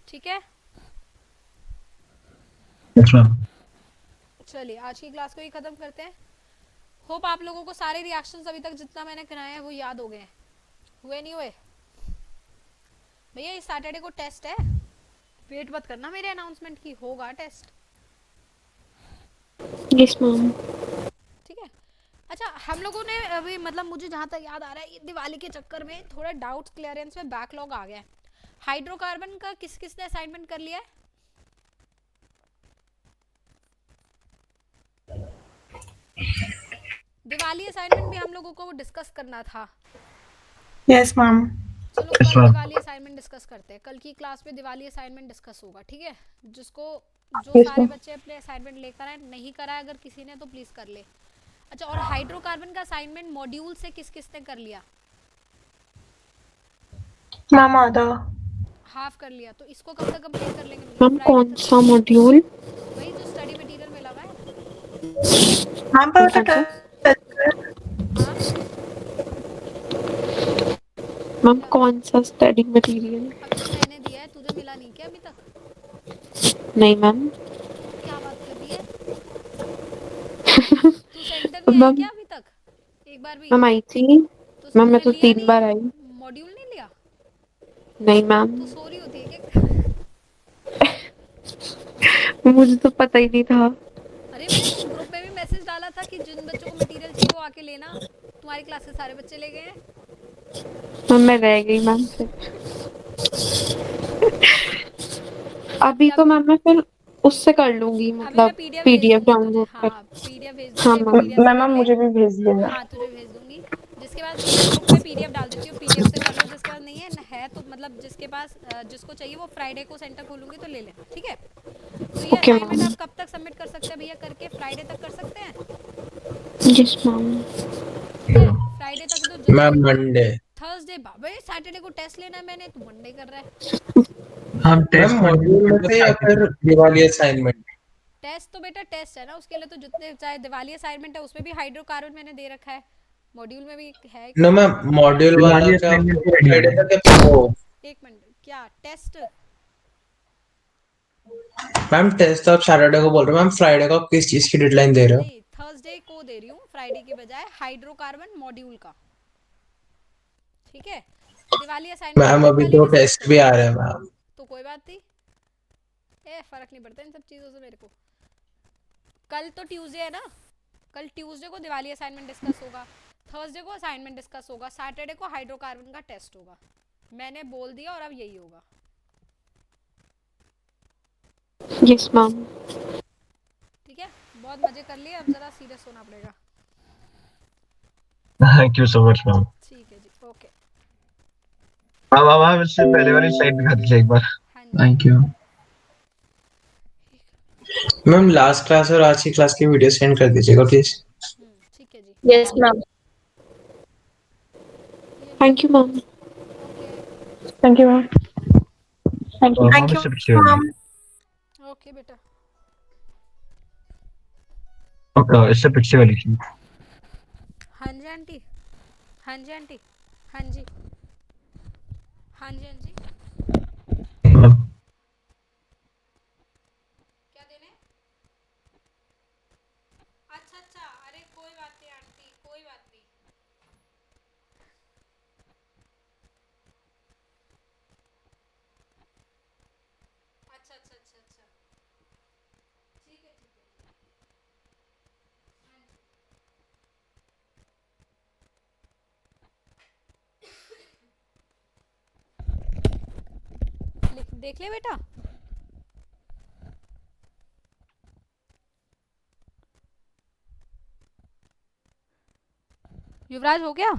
ठीक है, चलिए आज की क्लास को ही खत्म करते हैं। होप आप लोगों को सारे रिएक्शंस अभी तक जितना मैंने कराए हैं वो याद हो गए हैं। हुए नहीं हुए? भैया इस सैटरडे को टेस्ट है, वेट मत करना मेरे अनाउंसमेंट की, होगा टेस्ट। Yes, ma'am. ठीक है। अच्छा, हम लोगों ने अभी मतलब मुझे जहाँ तक याद आ रहा है, ये दिवाली के चक्कर में थोड़ा डाउट क्लियरेंस में बैकलॉग आ गया है। हाइड्रोकार्बन का किस किसने असाइनमेंट कर लिया है? दिवाली असाइनमेंट भी हम लोगों को डिस्कस करना था। Yes ma'am. चलो Yes, कल ma'am. दिवाली असाइनमेंट डिस्कस करते हैं, कल की क्लास में दिवाली असाइनमेंट डिस्कस होगा, ठीक है? जिसको जो Yes, सारे ma'am. बच्चे अपने असाइनमेंट लेकर आए, नहीं करा है अगर किसी ने तो प्लीज कर ले। अच्छा, और हाइड्रोकार्बन का असाइनमेंट मॉड्यूल से किस किस ने कर लिया? मैम आधा। हाफ कर लिया, तो इसको कब तक कंप्लीट कर लेंगे? मैम फ्राइडे कौन तक। सा मॉड्यूल? वही जो स्टडी मटेरियल मिला हुआ है। मैम पर कौन सा? हाँ, मैम कौन सा स्टडी मटेरियल? अभी तो मैंने दिया है, तुझे मिला नहीं क्या अभी तक? नहीं मैम। क्या बात कर रही है? तू सेंटर नहीं आई मैम क्या अभी तक एक बार भी? मैम आई थी तो मैम, मैं तूने तो लिया 3 बार आई। नहीं, मॉड्यूल नहीं लिया? नहीं मैम, तू सो रही होती है क्या? मुझे तो पता ही नहीं था। अरे मैंने तो ग्रुप में भी मैसेज डाला था कि जिन बच्चों को मटेरियल चाहिए वो आके लेना। तुम्हारी क्लास के सारे बच्चे ले गए हैं। मैम मैं रह गई मैम से। अभी तो मैम मैं फिर उससे कर लूंगी, अभी मैं मतलब पीडीएफ भेज पीडीएफ दूंगी तुझे। डाउनलोड कर। हाँ, पीडीएफ भेज हाँ दूंगी, मैम। पीडीएफ से कर ले। मुझे भी भेज देना। हाँ, तुझे भेज दूंगी। जिसके पास नहीं है मैं ग्रुप में पीडीएफ डाल देती हूँ, पीडीएफ से कर लो। जिसके पास नहीं है है तो मतलब जिसके पास जिसको चाहिए वो फ्राइडे को सेंटर खोलूंगी तो ले लेना, ठीक है? तो ये ओके असाइनमेंट मैम। आप कब तक सबमिट कर सकते हैं भैया? करके फ्राइडे तक कर सकते हैं, यस मैम। ठीक है? फ्राइडे तक तो जितने मैम मंडे। थर्सडे बाबा सैटरडे को टेस्ट लेना है मैंने, तो मंडे कर रहा है। हम मैम टेस्ट मॉड्यूल में से या फिर दिवाली असाइनमेंट? टेस्ट तो बेटा टेस्ट है ना, उसके लिए तो जितने चाहे दिवाली असाइनमेंट है उसमें भी हाइड्रोकार्बन मैंने दे रखा है, मॉड्यूल में भी है। नो मैम, मॉड्यूल वाला दिवाली क्या असाइनमेंट तो रेडी फ्राइडे है। तक है वो? एक मिनट, क्या टेस्ट? मैम टेस्ट तो आप सैटरडे को बोल रहे हो, मैम फ्राइडे को आप किस चीज की डेडलाइन दे रहे हो? नहीं, थर्सडे को दे रही हूँ, फ्राइडे के बजाय, हाइड्रोकार्बन मॉड्यूल का, ठीक है? दिवाली असाइनमेंट मैम अपन अभी कल ही तो डिस्कस टेस्ट भी आ करेंगे, रहे हैं मैम। तो कोई बात नहीं, फर्क नहीं पड़ता इन सब चीज़ों से मेरे को। कल तो ट्यूसडे है ना, कल ट्यूसडे को दिवाली असाइनमेंट डिस्कस होगा, थर्सडे को असाइनमेंट डिस्कस होगा, सैटरडे को हाइड्रोकार्बन का टेस्ट होगा। मैंने बोल दिया और अब यही होगा। Yes ma'am. ठीक है, बहुत मजे कर लिए, अब जरा सीरियस होना पड़ेगा। Thank you so much ma'am. ठीक है जी, ओके। अब इससे पहले वाली स्लाइड दिखा दीजिए एक बार। हाँ जी, thank you. Ma'am last class और आज की क्लास की वीडियो सेंड कर दीजिएगा प्लीज। ठीक है जी, yes ma'am. Thank you ma'am. Okay thank you ma'am. Thank you. Ma'am इससे पीछे वाली। ओके बेटा। ओके, इससे पीछे वाली थी। हाँ जी आंटी, हाँ जी आंटी, हाँ जी, हाँ जी, हाँ जी, मैम, क्या देने? अच्छा अच्छा, अरे कोई बात नहीं आंटी, कोई बात नहीं। अच्छा अच्छा अच्छा अच्छा, ठीक है ठीक है। देख ले बेटा। युवराज हो गया?